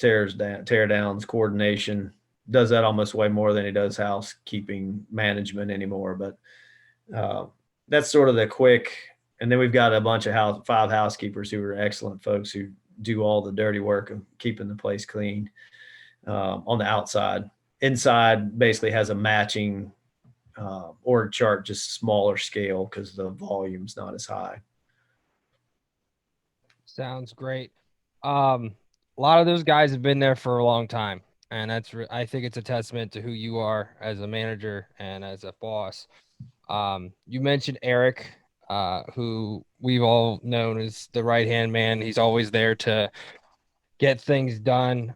tear downs, coordination. Does that almost way more than he does housekeeping management anymore. But that's sort of the quick. And then we've got a bunch of 5 housekeepers who are excellent folks who do all the dirty work of keeping the place clean on the outside. Inside basically has a matching org chart, just smaller scale because the volume's not as high. Sounds great. A lot of those guys have been there for a long time, and I think it's a testament to who you are as a manager and as a boss. You mentioned Eric, who we've all known as the right-hand man. He's always there to get things done.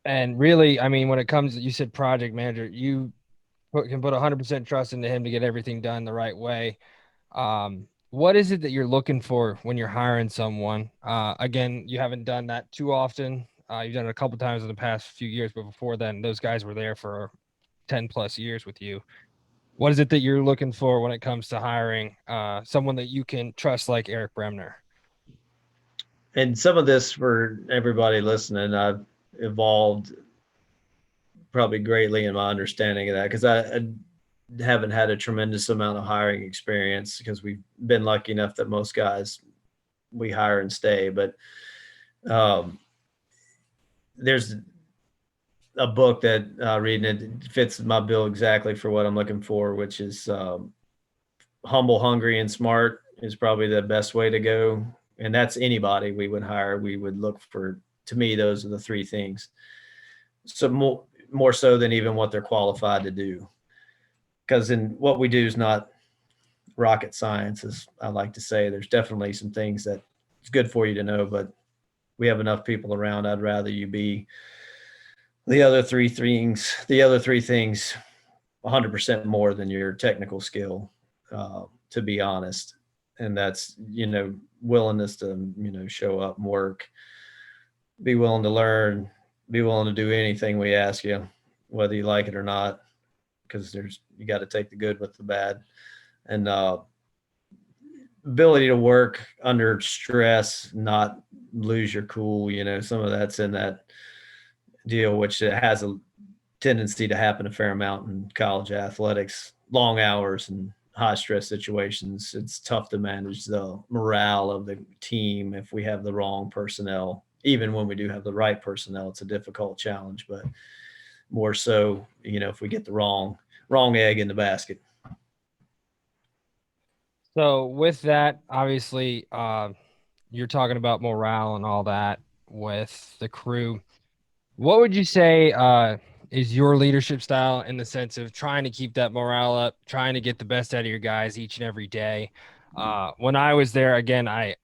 And really, I mean, when it comes, you said project manager, you can put 100% trust into him to get everything done the right way. What is it that you're looking for when you're hiring someone? Again, you haven't done that too often. You've done it a couple times in the past few years, but before then, those guys were there for 10 plus years with you. What is it that you're looking for when it comes to hiring someone that you can trust like Eric Bremner? And some of this for everybody listening, I've evolved probably greatly in my understanding of that because I haven't had a tremendous amount of hiring experience because we've been lucky enough that most guys we hire and stay. But there's a book that I read and it fits my bill exactly for what I'm looking for, which is humble, hungry, and smart is probably the best way to go. And that's anybody we would hire. We would look for, to me, those are the 3 things. So more so than even what they're qualified to do. Because in what we do is not rocket science, as I like to say. There's definitely some things that it's good for you to know, but we have enough people around. I'd rather you be the other three things 100% more than your technical skill, to be honest. And that's, willingness to, show up and work, be willing to learn, be willing to do anything we ask you, whether you like it or not, because you got to take the good with the bad. And ability to work under stress, not lose your cool, some of that's in that deal, which it has a tendency to happen a fair amount in college athletics, long hours and high stress situations. It's tough to manage the morale of the team if we have the wrong personnel. Even when we do have the right personnel, it's a difficult challenge, but more so, if we get the wrong egg in the basket. So with that, obviously, you're talking about morale and all that with the crew. What would you say is your leadership style in the sense of trying to keep that morale up, trying to get the best out of your guys each and every day? When I was there, again, I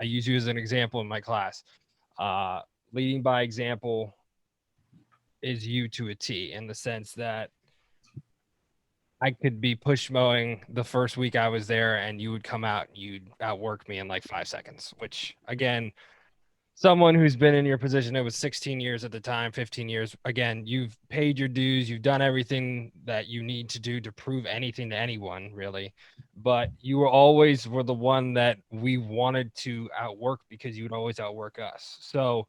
use you as an example in my class. Leading by example is you to a T, in the sense that I could be push mowing the first week I was there and you would come out and you'd outwork me in like 5 seconds, which again, someone who's been in your position, it was 16 years at the time, 15 years. Again, you've paid your dues. You've done everything that you need to do to prove anything to anyone, really. But you were the one that we wanted to outwork because you would always outwork us. So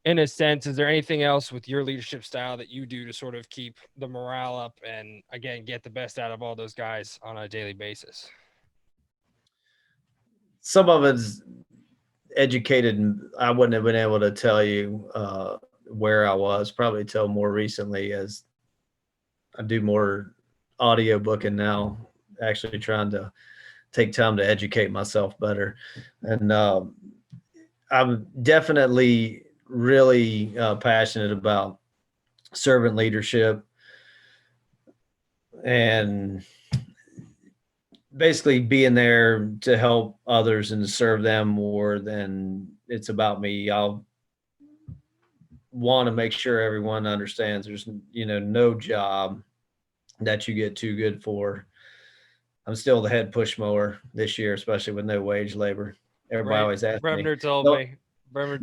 in a sense, is there anything else with your leadership style that you do to sort of keep the morale up and, again, get the best out of all those guys on a daily basis? Some of it's educated, and I wouldn't have been able to tell you where I was probably till more recently, as I do more audio booking now, actually trying to take time to educate myself better. And I'm definitely really passionate about servant leadership and basically being there to help others and to serve them more than it's about me. I'll want to make sure everyone understands there's, no job that you get too good for. I'm still the head push mower this year, especially with no wage labor. Everybody always asks Bremner me, told me.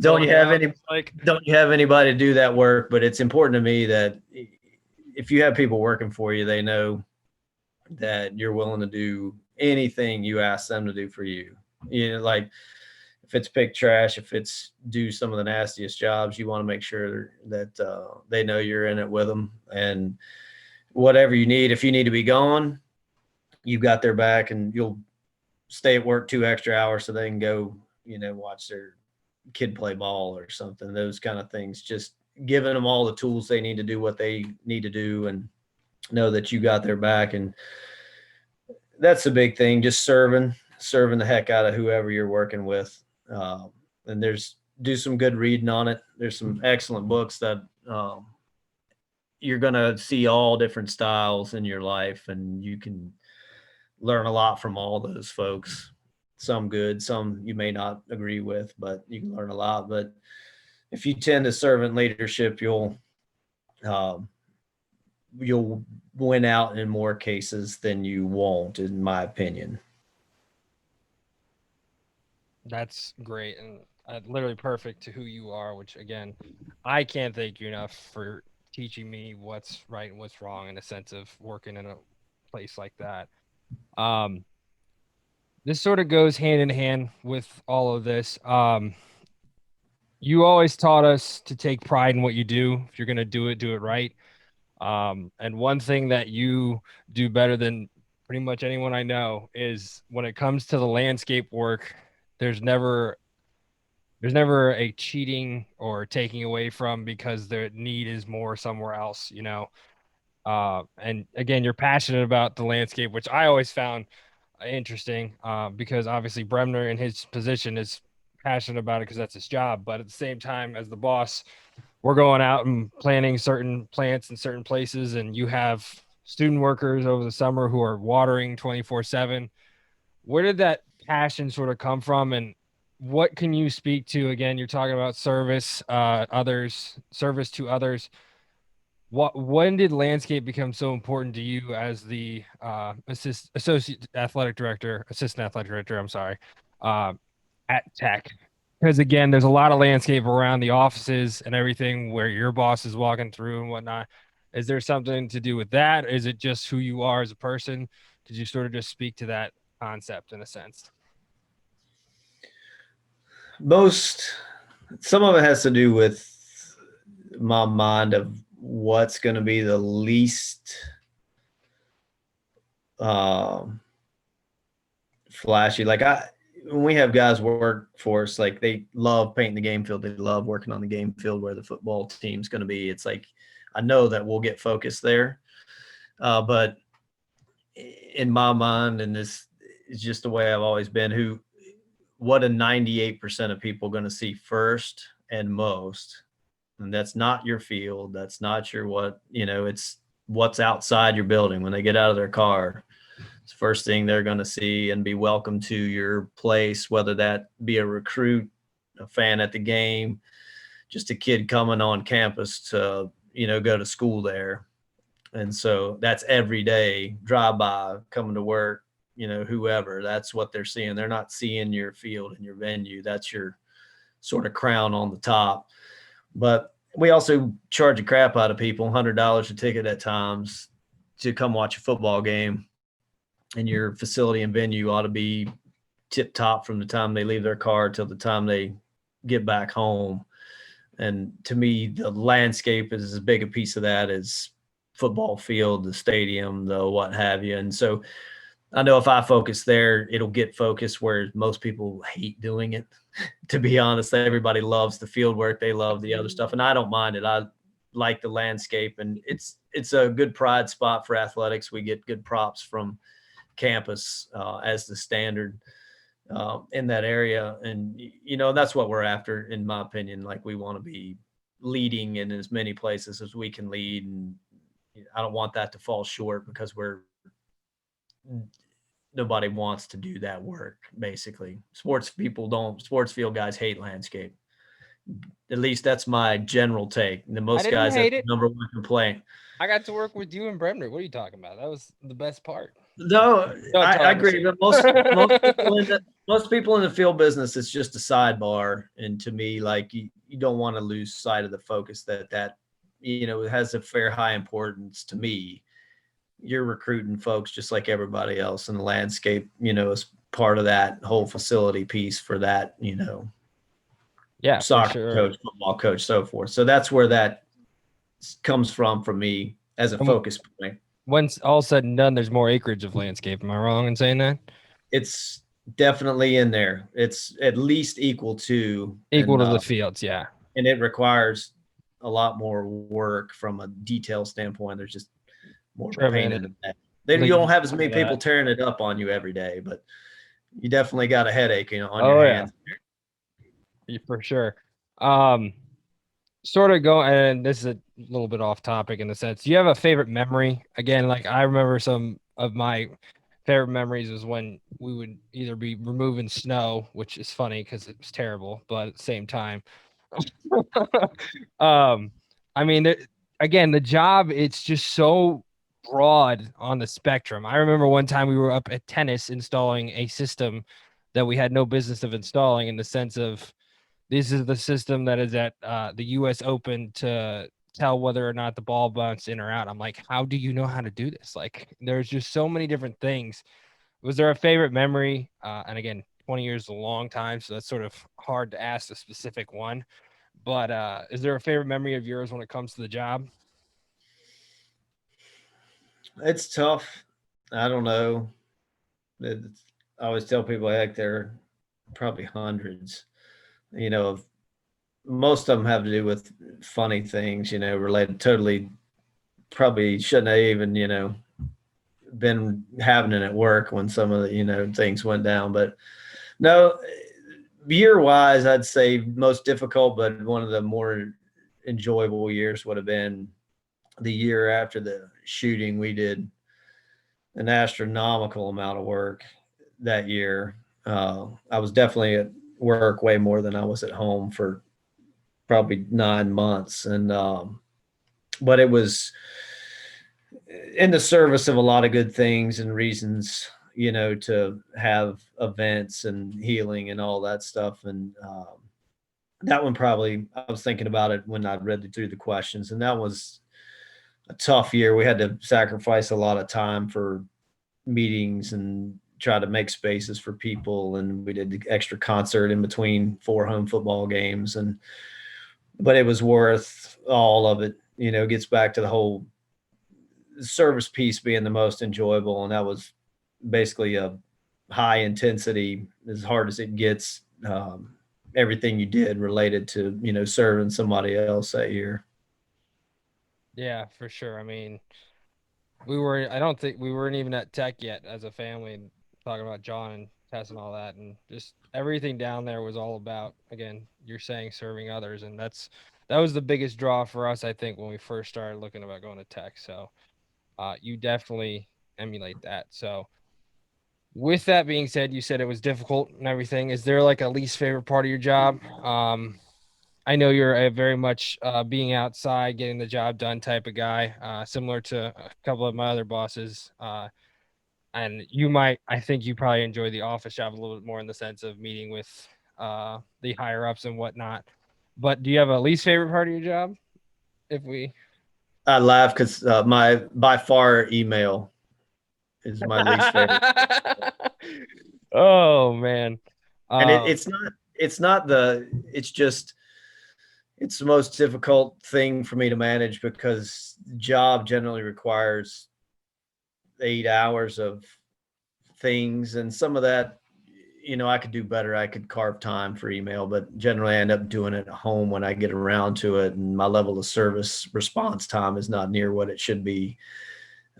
Don't you have anybody to do that work? But it's important to me that if you have people working for you, they know that you're willing to do anything you ask them to do for you. Like if it's pick trash, if it's do some of the nastiest jobs, you want to make sure that they know you're in it with them. And whatever you need, if you need to be gone, you've got their back, and you'll stay at work 2 extra hours so they can go, watch their kid play ball or something. Those kind of things. Just giving them all the tools they need to do what they need to do, and know that you got their back. And that's the big thing. Just serving the heck out of whoever you're working with. And do some good reading on it. There's some excellent books that you're going to see all different styles in your life, and you can learn a lot from all those folks. Some good, some you may not agree with, but you can learn a lot. But if you tend to servant leadership, you'll win out in more cases than you won't, in my opinion. That's great, and literally perfect to who you are, which again, I can't thank you enough for teaching me what's right and what's wrong in a sense of working in a place like that. This sort of goes hand in hand with all of this. You always taught us to take pride in what you do. If you're going to do it right. And one thing that you do better than pretty much anyone I know is when it comes to the landscape work, there's never a cheating or taking away from, because the need is more somewhere else, and again, you're passionate about the landscape, which I always found interesting, because obviously Bremner in his position is passionate about it because that's his job. But at the same time, as the boss, we're going out and planting certain plants in certain places, and you have student workers over the summer who are watering 24/7. Where did that passion sort of come from, and what can you speak to? Again, you're talking about service to others. When did landscape become so important to you as the assistant athletic director? I'm sorry, at Tech, because again, there's a lot of landscape around the offices and everything where your boss is walking through and whatnot. Is there something to do with that? Is it just who you are as a person? Could you sort of just speak to that concept in a sense? Some of it has to do with my mind of what's going to be the least flashy. Like when we have guys work for us, like they love painting the game field. They love working on the game field where the football team's going to be. It's like, I know that we'll get focused there. But in my mind, and this is just the way I've always been, what a 98% of people going to see first and most. And that's not your field. That's not your it's what's outside your building. When they get out of their car, it's the first thing they're going to see and be welcome to your place, whether that be a recruit, a fan at the game, just a kid coming on campus to, go to school there. And so that's every day, drive by, coming to work, whoever, that's what they're seeing. They're not seeing your field and your venue. That's your sort of crown on the top. But we also charge a crap out of people, $100 a ticket at times, to come watch a football game. And your facility and venue ought to be tip top from the time they leave their car till the time they get back home. And to me, the landscape is as big a piece of that as football field, the stadium, the what have you. And so I know if I focus there, it'll get focused where most people hate doing it. To be honest, everybody loves the field work. They love the other stuff. And I don't mind it. I like the landscape, and it's a good pride spot for athletics. We get good props from campus as the standard in that area. And, that's what we're after, in my opinion. Like, we want to be leading in as many places as we can lead. And I don't want that to fall short, because nobody wants to do that work. Basically, sports field guys hate landscape. At least that's my general take. The most guys, that's the number one complaint. I got to work with you and Bremner. What are you talking about? That was the best part. No, I agree. But most people in the field business, it's just a sidebar. And to me, like, you don't want to lose sight of the focus that it has a fair high importance to me. You're recruiting folks just like everybody else, and the landscape, is part of that whole facility piece for that, Yeah, for soccer sure. coach, football coach, so forth. So that's where that comes from me as a And focus point. once all said and done, there's more acreage of landscape. Am I wrong in saying that? It's definitely in there. It's at least equal to, Equal to the fields, yeah. and it requires a lot more work from a detail standpoint. There's just more of a pain in the neck. You don't have as many people tearing it up on you every day, but you definitely got a headache, on your hands. Yeah, for sure. Sort of going, and this is a little bit off topic in the sense. Do you have a favorite memory? Again, like I remember some of my favorite memories was when we would either be removing snow, which is funny because it was terrible, but at the same time, um, I mean, again, the job, it's just so broad on the spectrum. I remember one time we were up at tennis installing a system that we had no business of installing, in the sense of this is the system that is at the U.S. Open to tell whether or not the ball bounced in or out. I'm like, how do you know how to do this? Like, there's just so many different things. Was there a favorite memory? And again, 20 years is a long time, so that's sort of hard to ask a specific one. But is there a favorite memory of yours when it comes to the job? It's tough. I don't know. I always tell people, heck, there are probably hundreds, of most of them have to do with funny things, related totally, probably shouldn't have even, been happening at work when some of the, things went down. But no, year wise, I'd say most difficult, but one of the more enjoyable years would have been the year after the shooting. We did an astronomical amount of work that year. I was definitely at work way more than I was at home for probably 9 months. And, but it was in the service of a lot of good things and reasons, to have events and healing and all that stuff. And, that one probably, I was thinking about it when I read through the questions, and that was a tough year. We had to sacrifice a lot of time for meetings and try to make spaces for people. And we did the extra concert in between 4 home football games. But it was worth all of it. It gets back to the whole service piece being the most enjoyable. And that was basically a high intensity, as hard as it gets. Everything you did related to, serving somebody else that year. Yeah, for sure. I mean, I don't think we weren't even at Tech yet as a family, talking about John and Tess and all that. And just everything down there was all about, again, you're saying serving others. And that was the biggest draw for us, I think, when we first started looking about going to Tech. So you definitely emulate that. So with that being said, you said it was difficult and everything. Is there like a least favorite part of your job? I know you're a very much being outside, getting the job done type of guy, similar to a couple of my other bosses. And I think you probably enjoy the office job a little bit more, in the sense of meeting with the higher ups and whatnot. But do you have a least favorite part of your job? I laugh because my by far email is my least favorite. Oh man. And it's just, it's the most difficult thing for me to manage, because the job generally requires 8 hours of things. And some of that, I could do better. I could carve time for email, but generally I end up doing it at home when I get around to it. And my level of service response time is not near what it should be.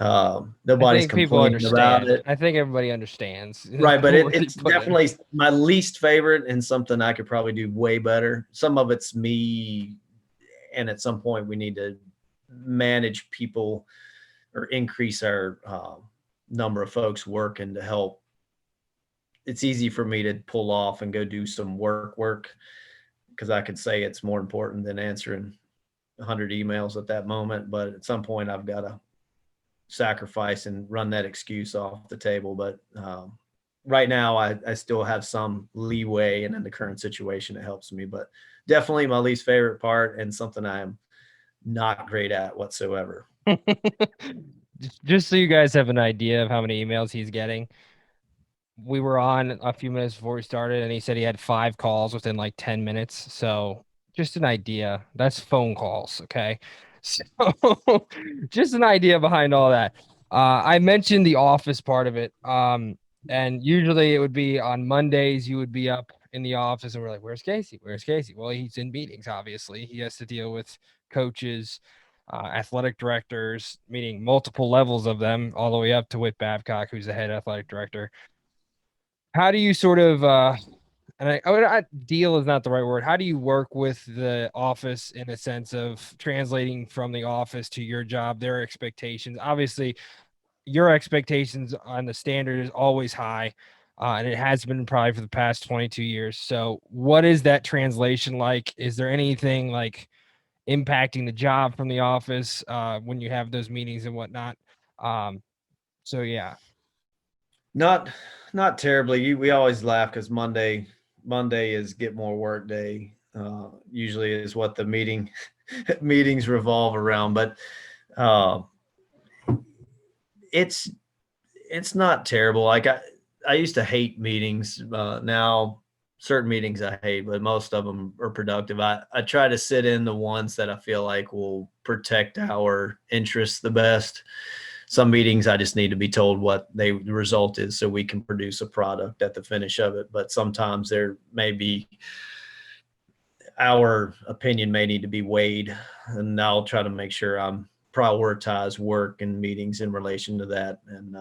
Nobody's complaining about it. I think everybody understands. Right. But it's definitely my least favorite, and something I could probably do way better. Some of it's me. And at some point we need to manage people or increase our number of folks working to help. It's easy for me to pull off and go do some work, because I could say it's more important than answering 100 emails at that moment. But at some point I've got to sacrifice and run that excuse off the table. But right now I still have some leeway, and in the current situation it helps me. But definitely my least favorite part, and something I am not great at whatsoever. Just so you guys have an idea of how many emails he's getting, we were on a few minutes before we started, and he said he had 5 calls within like 10 minutes. So just an idea. That's phone calls, okay? So just an idea behind all that. I mentioned the office part of it. And usually it would be on Mondays, you would be up in the office and we're like, where's Casey? Where's Casey? Well, he's in meetings, obviously. He has to deal with coaches, athletic directors, meaning multiple levels of them, all the way up to Whit Babcock, who's the head athletic director. How do you sort of and deal is not the right word. How do you work with the office in a sense of translating from the office to your job, their expectations? Obviously, your expectations on the standard is always high, and it has been probably for the past 22 years. So, what is that translation like? Is there anything like impacting the job from the office when you have those meetings and whatnot? Um, so yeah. Not not terribly. We always laugh because Monday is get more work day. Usually is what the meetings revolve around. But uh, it's it's not terrible. Like I used to hate meetings. Now certain meetings I hate, but most of them are productive. I try to sit in the ones that I feel like will protect our interests the best. Some meetings I just need to be told what the result is so we can produce a product at the finish of it. But sometimes there may be our opinion may need to be weighed, and I'll try to make sure I'm prioritize work and meetings in relation to that. And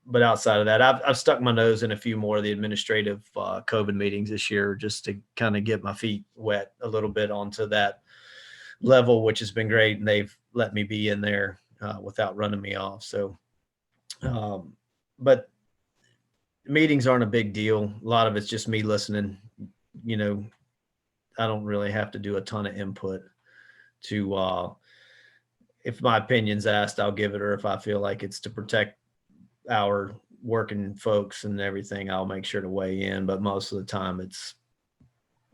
but outside of that, I've stuck my nose in a few more of the administrative COVID meetings this year just to kind of get my feet wet a little bit onto that level, which has been great. And they've let me be in there without running me off. So, um, but meetings aren't a big deal. A lot of it's just me listening. You know, I don't really have to do a ton of input to, if my opinion's asked, I'll give it, or if I feel like it's to protect our working folks and everything, I'll make sure to weigh in. But most of the time,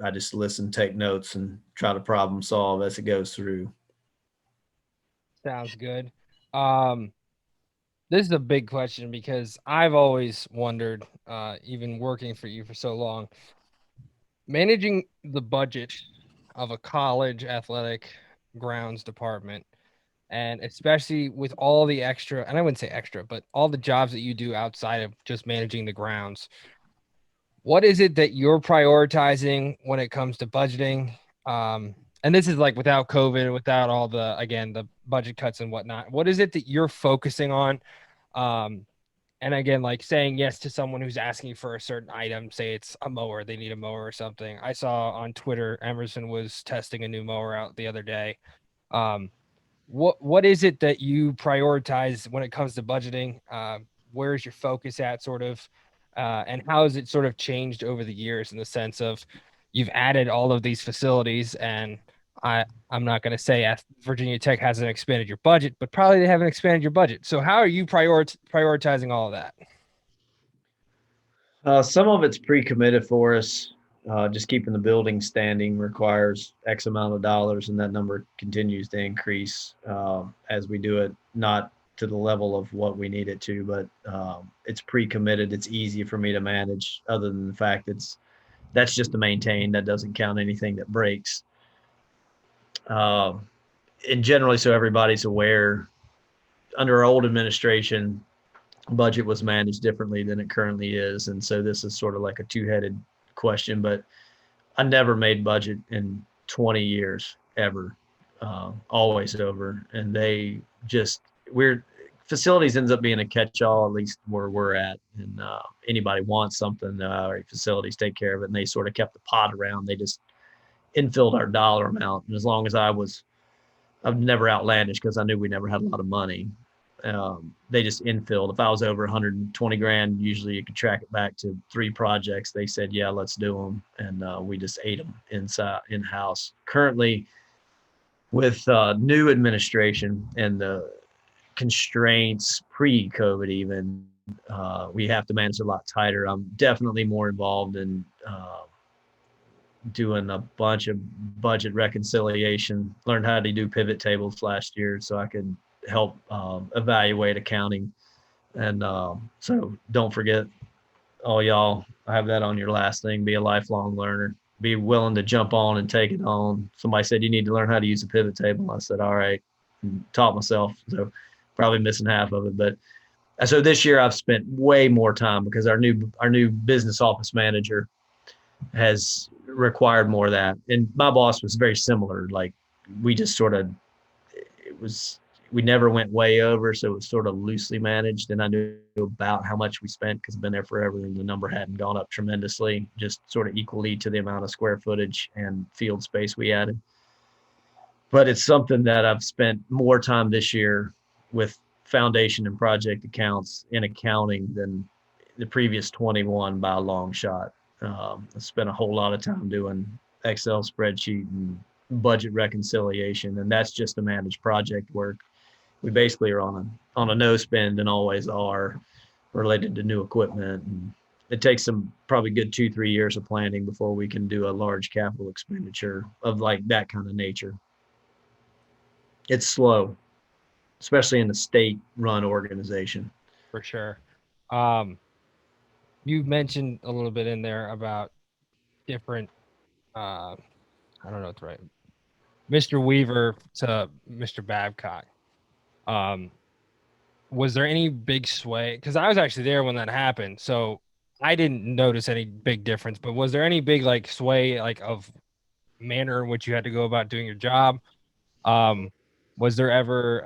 I just listen, take notes, and try to problem solve as it goes through. Sounds good. Um, this is a big question because I've always wondered, even working for you for so long, managing the budget of a college athletic grounds department, and especially with all the extra, and I wouldn't say extra, but all the jobs that you do outside of just managing the grounds. What is it that you're prioritizing when it comes to budgeting? And this is like without COVID, without all the, again, the budget cuts and whatnot. What is it that you're focusing on? Um, and again, like saying yes to someone who's asking for a certain item, say it's a mower, they need a mower or something. I saw on Twitter, Emerson was testing a new mower out the other day. Um, what is it that you prioritize when it comes to budgeting? Where's your focus at, sort of, and how has it sort of changed over the years in the sense of you've added all of these facilities, and I'm not going to say Virginia Tech hasn't expanded your budget, but probably they haven't expanded your budget. So how are you prioritizing all of that? Some of it's pre-committed for us. Just keeping the building standing requires X amount of dollars, and that number continues to increase as we do it. Not to the level of what we need it to, but it's pre-committed. It's easy for me to manage. Other than the fact that's just to maintain. That doesn't count anything that breaks. Uh, and generally, so everybody's aware. Under our old administration, budget was managed differently than it currently is. And so this is sort of like a two-headed question, but I never made budget in 20 years ever, always over. And they just, we're, facilities ends up being a catch-all, at least where we're at. And anybody wants something, our facilities take care of it. And they sort of kept the pot around. They just infilled our dollar amount. And as long as I'm never outlandish because I knew we never had a lot of money. They just infilled. If I was over 120 grand, usually you could track it back to 3 projects. They said, "Yeah, let's do them," and we just ate them inside in house. Currently, with new administration and the constraints pre-COVID, even we have to manage a lot tighter. I'm definitely more involved in doing a bunch of budget reconciliation. Learned how to do pivot tables last year so I could help evaluate accounting. And so don't forget, all y'all, I have that on your last thing. Be a lifelong learner. Be willing to jump on and take it on. Somebody said you need to learn how to use a pivot table. I said, all right, and taught myself. So probably missing half of it, but so this year I've spent way more time because our new business office manager has required more of that. And my boss was very similar. Like we just sort of it was we never went way over, so it was sort of loosely managed. And I knew about how much we spent because I've been there forever, and the number hadn't gone up tremendously, just sort of equally to the amount of square footage and field space we added. But it's something that I've spent more time this year with foundation and project accounts in accounting than the previous 21 by a long shot. I spent a whole lot of time doing Excel spreadsheet and budget reconciliation, and that's just to manage project work. We basically are on a no spend and always are related to new equipment. And it takes some probably good 2-3 years of planning before we can do a large capital expenditure of like that kind of nature. It's slow, especially in a state-run organization. For sure. Um, you mentioned a little bit in there about different. I don't know what's right. Mr. Weaver to Mr. Babcock. Um, was there any big sway? Because I was actually there when that happened, so I didn't notice any big difference. But was there any big like sway, like of manner in which you had to go about doing your job? Um, was there ever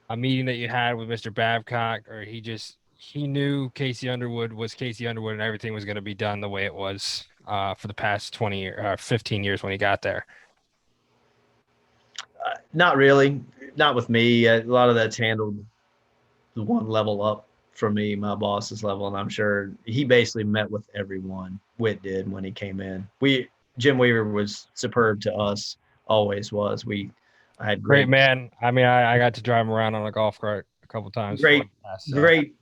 a meeting that you had with Mr. Babcock, or he knew Casey Underwood was Casey Underwood, and everything was going to be done the way it was for the past 15 years when he got there? Not really, not with me. A lot of that's handled the one level up from me, my boss's level, and I'm sure he basically met with everyone. Witt did when he came in. Jim Weaver was superb to us, always was. I had Great great, man. I mean, I got to drive him around on a golf cart a couple times before great, he passed. So great,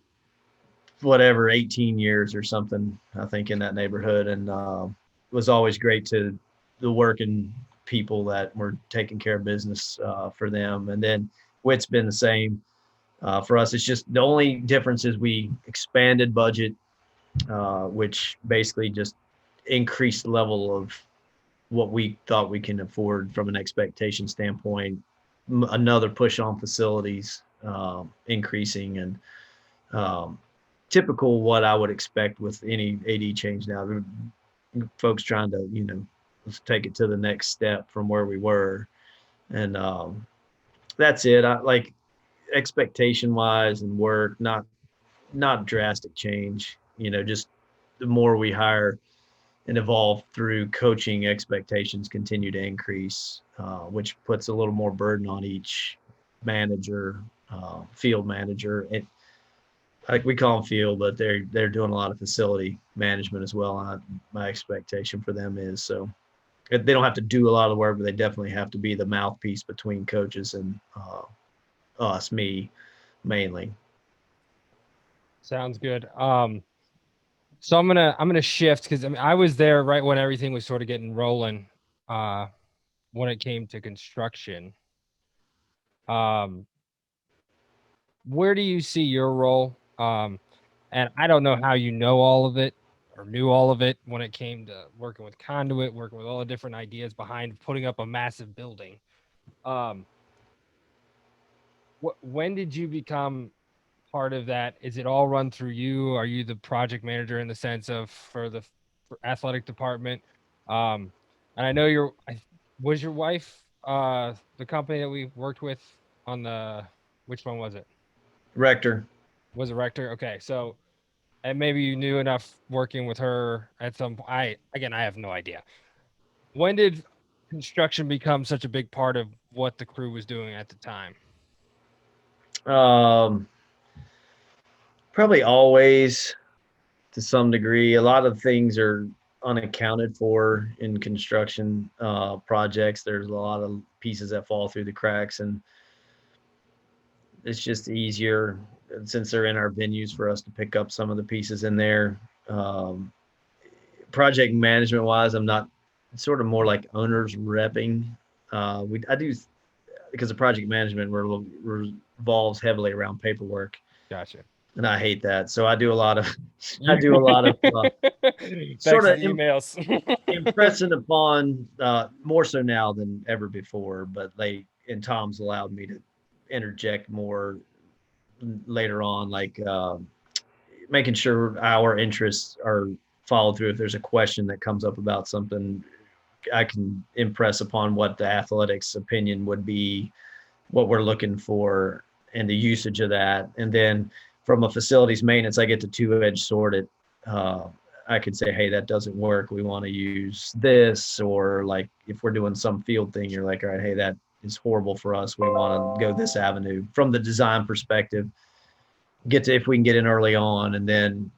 whatever, 18 years or something, I think, in that neighborhood, and it was always great to the working people that were taking care of business for them. And then Witt's been the same. For us, it's just the only difference is we expanded budget, which basically just increased the level of what we thought we can afford from an expectation standpoint. Another push on facilities increasing, and um, typical what I would expect with any AD change now. Folks trying to, let's take it to the next step from where we were. And that's it. I like expectation wise and work, not drastic change. Just the more we hire and evolve through coaching, expectations continue to increase, which puts a little more burden on each manager, field manager. And like we call them field, but they're doing a lot of facility management as well. And my expectation for them is so they don't have to do a lot of work, but they definitely have to be the mouthpiece between coaches and us, me mainly. sounds good. So I'm gonna shift because I mean I was there right when everything was sort of getting rolling. Uh, when it came to construction. Um, where do you see your role? And I don't know how you know all of it or knew all of it when it came to working with conduit, working with all the different ideas behind putting up a massive building. Um, when did you become part of that? Is it all run through you? Are you the project manager in the sense of for athletic department? Um, and I know was your wife the company that we worked with on the which one was it? Rector. Was it Rector? Okay, so and maybe you knew enough working with her at some point. I have no idea. When did construction become such a big part of what the crew was doing at the time? Um, Probably always to some degree. A lot of things are unaccounted for in construction projects. There's a lot of pieces that fall through the cracks, and it's just easier since they're in our venues for us to pick up some of the pieces in there. Um, project management wise, I'm not sort of more like owners repping. I do because the project management revolves heavily around paperwork, Gotcha. and I hate that. So I do a lot of I You do a lot of sort Thanks of and emails. impressing upon more so now than ever before. But Tom's allowed me to interject more later on, like making sure our interests are followed through. If there's a question that comes up about something, I can impress upon what the athletics opinion would be, what we're looking for, and the usage of that. And then from a facilities maintenance, I get to two-edge sort it. Uh, I could say, hey, that doesn't work. We want to use this, or like if we're doing some field thing, you're like, all right, hey, that is horrible for us. We want to go this avenue. From the design perspective, get to if we can get in early on, and then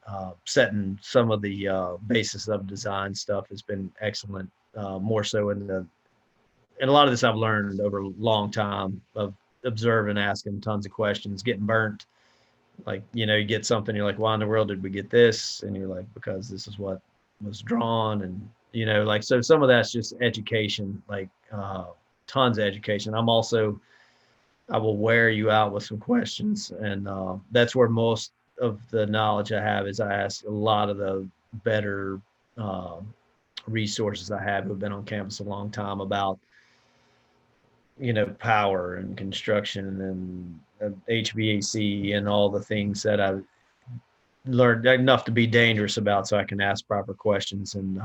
setting some of the basis of design stuff has been excellent. More so and a lot of this I've learned over a long time of observing, asking tons of questions, getting burnt. Like, you get something, you're like, why in the world did we get this? And you're like, because this is what was drawn. And, like, so some of that's just education, like tons of education. I will wear you out with some questions. And that's where most of the knowledge I have is I ask a lot of the better uh, resources I have who've been on campus a long time about power and construction and HVAC and all the things that I've learned enough to be dangerous about, so I can ask proper questions. And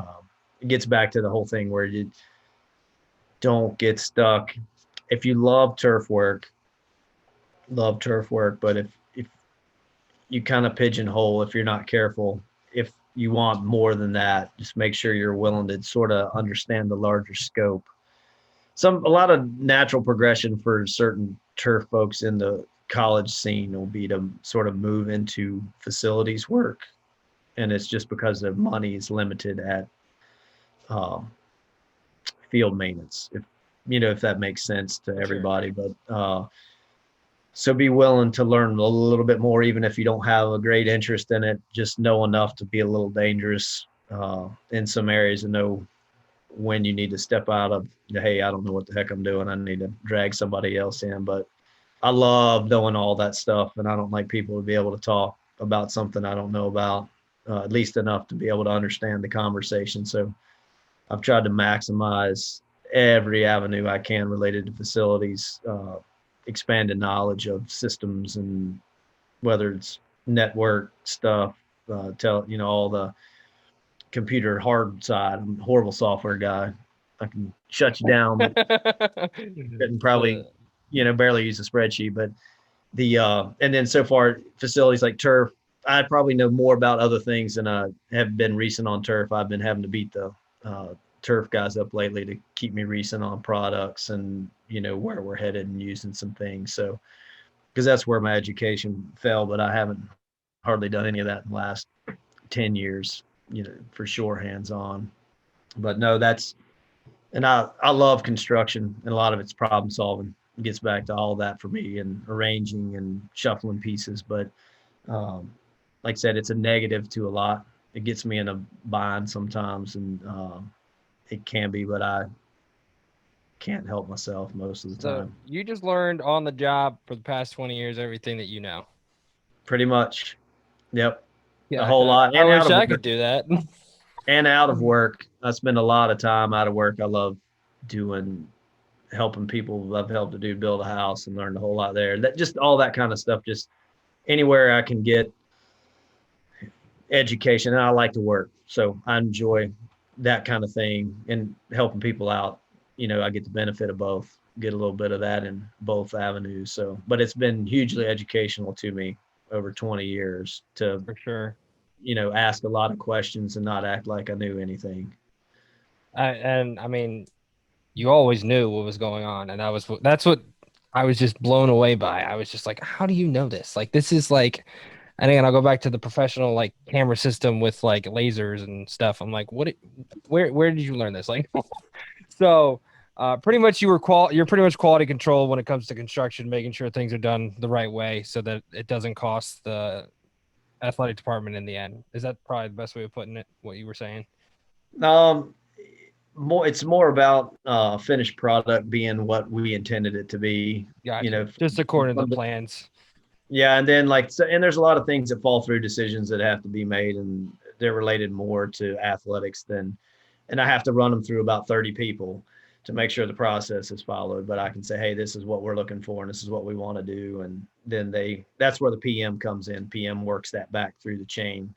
it gets back to the whole thing where you don't get stuck. If you love turf work, but if you kind of pigeonhole, if you're not careful, if you want more than that, just make sure you're willing to sort of understand the larger scope. A lot of natural progression for certain turf folks in the college scene will be to sort of move into facilities work, and it's just because the money is limited at um, field maintenance. If that makes sense to Sure. everybody, but so be willing to learn a little bit more, even if you don't have a great interest in it. Just know enough to be a little dangerous in some areas, and know when you need to step out of, hey, I don't know what the heck I'm doing. I need to drag somebody else in. But I love knowing all that stuff, and I don't like people to be able to talk about something I don't know about, at least enough to be able to understand the conversation. So I've tried to maximize every avenue I can related to facilities, expanded knowledge of systems, and whether it's network stuff, all the computer hard side. I'm a horrible software guy. I can shut you down, but couldn't probably, The barely use a spreadsheet. But and then so far facilities like turf, I probably know more about other things than I have been recent on turf. I've been having to beat the turf guys up lately to keep me recent on products and where we're headed and using some things. So because that's where my education fell, but I haven't hardly done any of that in the last 10 years, for sure, hands on. But no, and I love construction, and a lot of it's problem solving. It gets back to all that for me, and arranging and shuffling pieces. But um, like I said, it's a negative to a lot. It gets me in a bind sometimes, and it can be, but I can't help myself most of the so time. you just learned on the job for the past 20 years everything that you know. Pretty much. Yep. A Yeah, whole lot. I And out wish of I work. could do that. And out of work. I spend a lot of time out of work. I love doing helping people. I've helped a dude build a house and learned a whole lot there. That just all that kind of stuff. Just anywhere I can get education, and I like to work, so I enjoy that kind of thing and helping people out. I get the benefit of both. Get a little bit of that in both avenues. So, but it's been hugely educational to me over 20 years to For sure. ask a lot of questions and not act like I knew anything. And I mean, you always knew what was going on, and that's what I was just blown away by. I was just like, how do you know this? Like this is like, and again, I'll go back to the professional like camera system with like lasers and stuff. I'm like, where did you learn this? Like, so pretty much you're pretty much quality control when it comes to construction, making sure things are done the right way so that it doesn't cost the athletic department in the end. Is that probably the best way of putting it, what you were saying? Um, it's more about finished product being what we intended it to be. You Gotcha. know, Just according to the from the, plans. yeah, and then like so, and there's a lot of things that fall through decisions that have to be made, and they're related more to athletics than, and I have to run them through about 30 people to make sure the process is followed. But I can say, hey, this is what we're looking for, and this is what we want to do, and then that's where the PM comes in. PM works that back through the chain.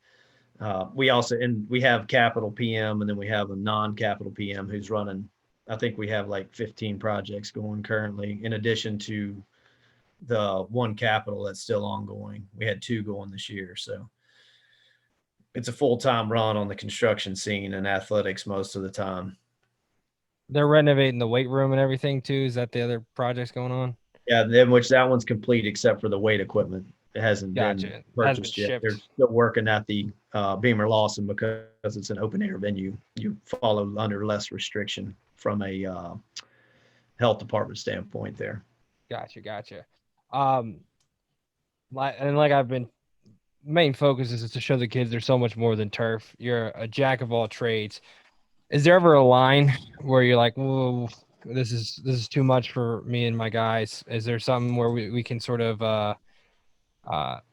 We also, and we have capital PM, and then we have a non-capital PM who's running. I think we have like 15 projects going currently, in addition to the one capital that's still ongoing. We had two going this year, so it's a full-time run on the construction scene and athletics most of the time. They're renovating the weight room and everything too. Is that the other projects going on? Yeah, then which that one's complete except for the weight equipment. It hasn't been Gotcha. Has been purchased yet. They're shipped. still working at the Beamer Lawson because it's an open air venue. You follow under less restriction from a health department standpoint there. Gotcha. Um, like I've been main focus is to show the kids there's so much more than turf. You're a jack of all trades. Is there ever a line where you're like, whoa, this is too much for me and my guys? Is there something where we can sort of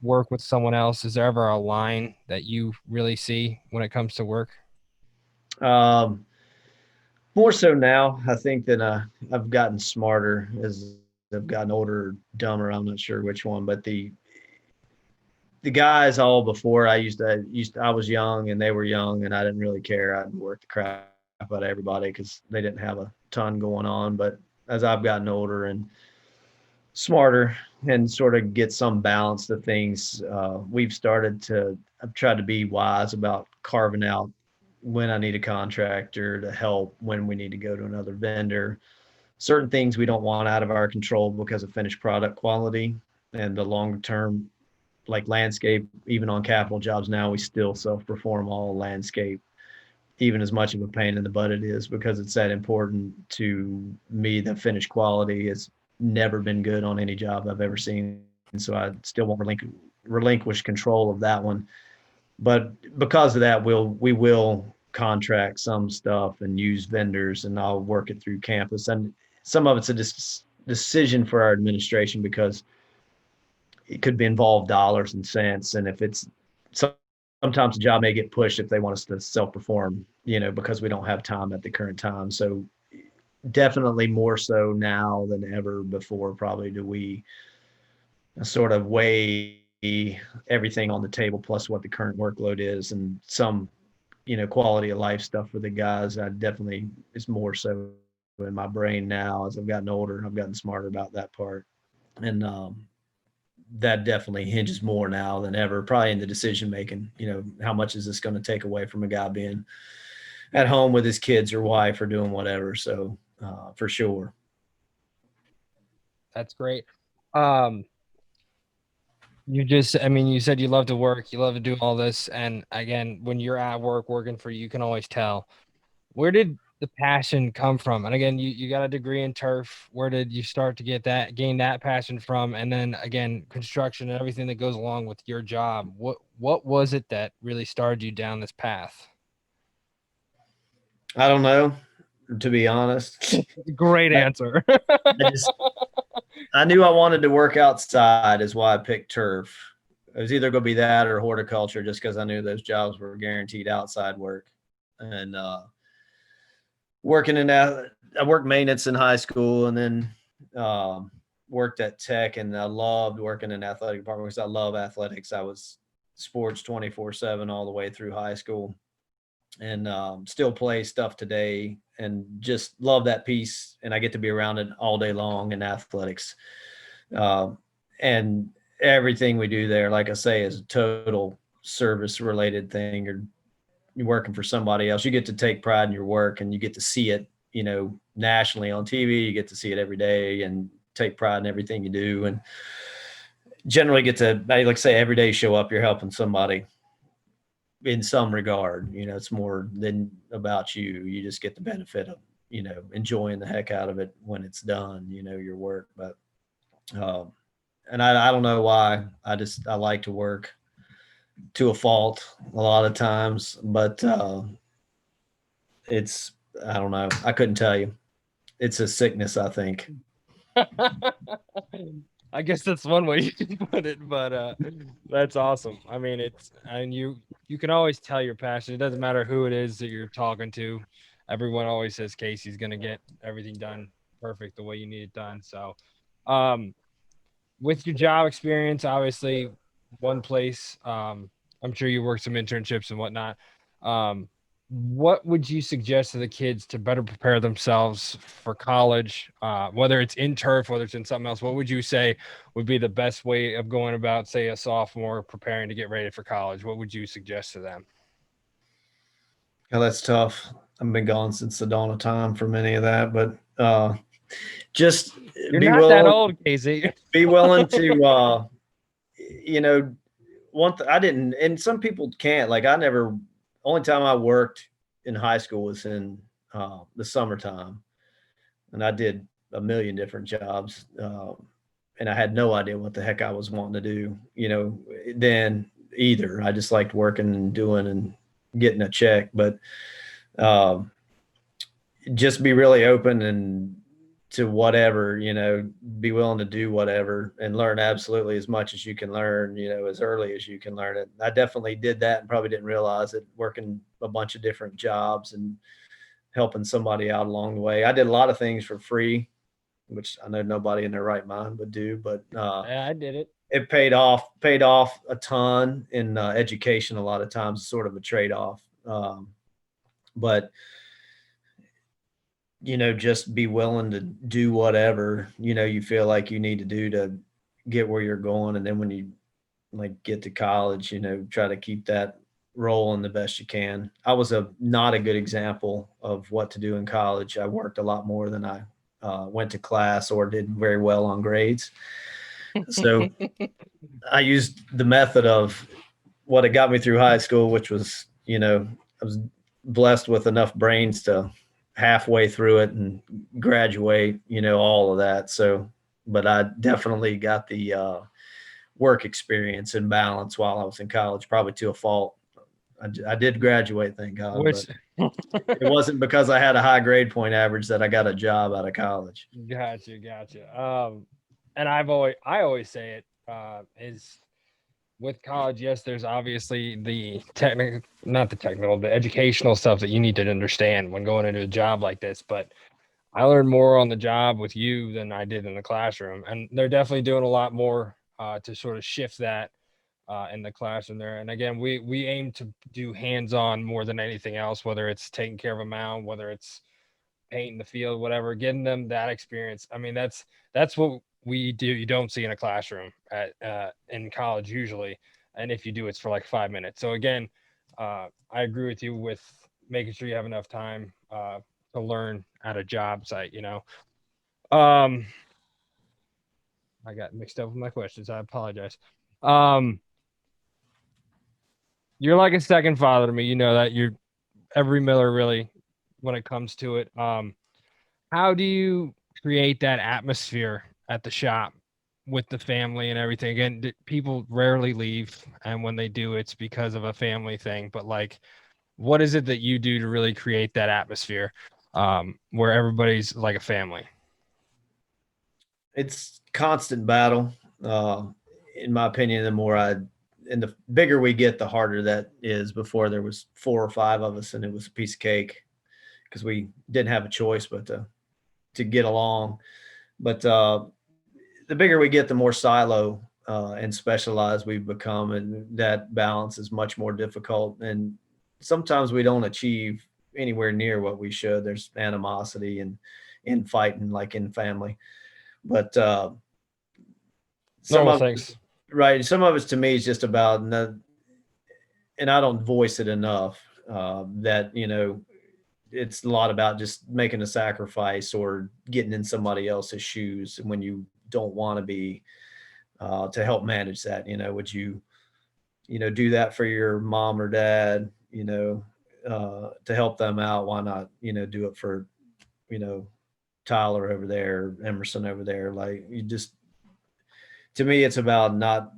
work with someone else? Is there ever a line that you really see when it comes to work? Um, More so now, I think that I've gotten smarter as I've gotten older, dumber. I'm not sure which one, but the guys all before I was young and they were young and I didn't really care. I'd work the crap out of everybody because they didn't have a ton going on. But as I've gotten older and smarter and sort of get some balance to things, I've tried to be wise about carving out when I need a contractor to help, when we need to go to another vendor. Certain things we don't want out of our control because of finished product quality and the long term, like landscape. Even on capital jobs now, we still self perform all landscape, even as much of a pain in the butt it is, because it's that important to me. The finished quality has never been good on any job I've ever seen. So I still won't relinquish control of that one. But because of that, we will contract some stuff and use vendors, and I'll work it through campus. And some of it's a decision for our administration because it could be involved dollars and cents. And if it's sometimes the job may get pushed if they want us to self-perform, because we don't have time at the current time. So definitely more so now than ever before, probably, do we sort of weigh everything on the table plus what the current workload is, and some quality of life stuff for the guys. I definitely, it's more so in my brain now as I've gotten older. I've gotten smarter about that part. And that definitely hinges more now than ever, probably in the decision making. How much is this going to take away from a guy being at home with his kids or wife or doing whatever? So for sure. That's great. Um, I mean, you said you love to work, you love to do all this. And again, when you're at work working for you can always tell. Where did the passion come from? And again, you got a degree in turf. Where did you start to gain that passion from? And then again, construction and everything that goes along with your job. What was it that really started you down this path? I don't know, to be honest. Great I, answer. I just I knew I wanted to work outside, is why I picked turf. It was either going to be that or horticulture, just because I knew those jobs were guaranteed outside work. And working in that, I worked maintenance in high school, and then worked at Tech, and I loved working in athletic department because I love athletics. I was sports 24/7 all the way through high school, and still play stuff today, and just love that piece. And I get to be around it all day long in athletics. Um, and everything we do there, like I say, is a total service related thing. You're working for somebody else. You get to take pride in your work, and you get to see it, nationally on TV. You get to see it every day and take pride in everything you do. And generally get to, like I say, every day show up, you're helping somebody in some regard. It's more than about you. You just get the benefit of, enjoying the heck out of it when it's done, your work. But um, and I don't know why. I like to work to a fault a lot of times, but It's, I don't know. I couldn't tell you. It's a sickness, I think. I guess that's one way you can put it, but that's awesome. I mean, you can always tell you're passionate. It doesn't matter who it is that you're talking to. Everyone always says Casey's gonna get everything done perfect the way you need it done. So, um, with your job experience, obviously, one place, I'm sure you worked some internships and whatnot. Um, what would you suggest to the kids to better prepare themselves for college, whether it's in turf, whether it's in something else? What would you say would be the best way of going about, say, a sophomore preparing to get ready for college? What would you suggest to them? Yeah, that's tough. I've been gone since the dawn of time for many of that, but just You're be not that willing, old, Casey. be willing to, you know, I didn't, and some people can't. Like I never. Only time I worked in high school was in the summertime, and I did a million different jobs, and I had no idea what the heck I was wanting to do. Then either I just liked working and doing and getting a check, but um, just be really open and to whatever, be willing to do whatever and learn absolutely as much as you can learn, as early as you can learn it. I definitely did that and probably didn't realize it, working a bunch of different jobs and helping somebody out along the way. I did a lot of things for free, which I know nobody in their right mind would do, but Yeah, I did it. it paid off a ton in education. A lot of times, sort of a trade off. But just be willing to do whatever, you feel like you need to do to get where you're going. And then when you like get to college, try to keep that rolling the best you can. I was not a good example of what to do in college. I worked a lot more than I went to class or did very well on grades. So I used the method of what it got me through high school, which was, I was blessed with enough brains to halfway through it and graduate, all of that. So, but I definitely got the work experience and balance while I was in college, probably to a fault. I did graduate, thank God, Which but it wasn't because I had a high grade point average that I got a job out of college. Gotcha. And I always say it is with college. Yes, there's obviously the technical, not the technical, the educational stuff that you need to understand when going into a job like this. But I learned more on the job with you than I did in the classroom, and they're definitely doing a lot more to sort of shift that in the classroom there. And again, we aim to do hands-on more than anything else, whether it's taking care of a mound, whether it's painting the field, whatever, getting them that experience. I mean, that's what we do. You don't see in a classroom at in college usually, and if you do, it's for like 5 minutes. So again, I agree with you with making sure you have enough time to learn at a job site. Um, I got mixed up with my questions. I apologize. Um, you're like a second father to me. You know that you're every Miller really when it comes to it. How do you create that atmosphere at the shop with the family and everything? Again, people rarely leave, and when they do, it's because of a family thing. But like, what is it that you do to really create that atmosphere where everybody's like a family? It's constant battle. Uh, in my opinion, and the bigger we get, the harder that is. Before there was 4 or 5 of us, and it was a piece of cake because we didn't have a choice but to get along. But the bigger we get, the more silo and specialized we've become, and that balance is much more difficult. And sometimes we don't achieve anywhere near what we should. There's animosity and infighting, like in family. But some Normal of things. right, some of it's to me is just about, and I don't voice it enough. That it's a lot about just making a sacrifice or getting in somebody else's shoes when you don't want to be, to help manage that. Would you, do that for your mom or dad, to help them out? Why not, do it for, you know, Tyler over there, Emerson over there? Like, you just, to me, it's about not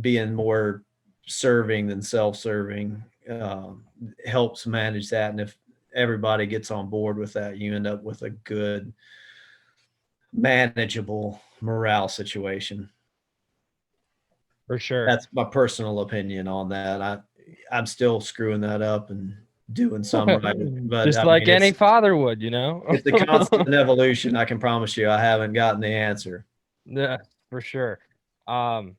being more serving than self-serving. Helps manage that. And if everybody gets on board with that, you end up with a good, manageable morale situation. For sure. That's my personal opinion on that. I'm still screwing that up and doing some right, but Just I like mean any father would, you know? it's a constant evolution. I can promise you, I haven't gotten the answer. Yeah, for sure. Um,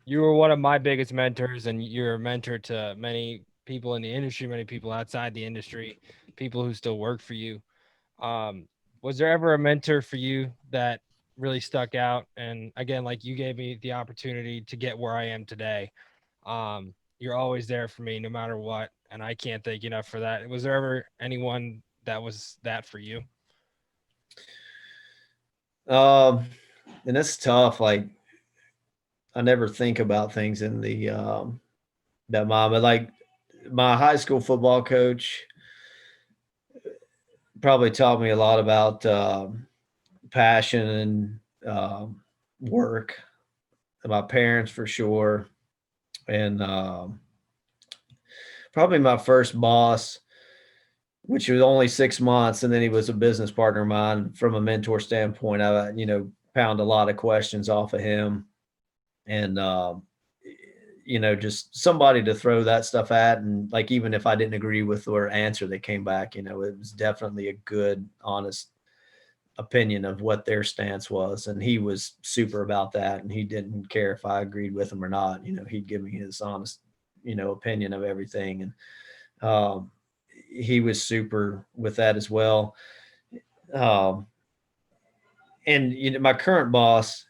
you were one of my biggest mentors, and you're a mentor to many people in the industry, many people outside the industry, people who still work for you. Um, was there ever a mentor for you that really stuck out? And again, like you gave me the opportunity to get where I am today. You're always there for me no matter what, and I can't thank you enough for that. Was there ever anyone that was that for you? Um, and it's tough. Like I never think about things in the that mom, but like my high school football coach probably taught me a lot about passion and work. And my parents for sure, and probably my first boss, which was only 6 months, and then he was a business partner of mine. From a mentor standpoint, I pound a lot of questions off of him, and just somebody to throw that stuff at, and like even if I didn't agree with their answer, they came back. It was definitely a good, honest opinion of what their stance was, and he was super about that, and he didn't care if I agreed with him or not. He'd give me his honest, opinion of everything, and he was super with that as well. Um, and my current boss,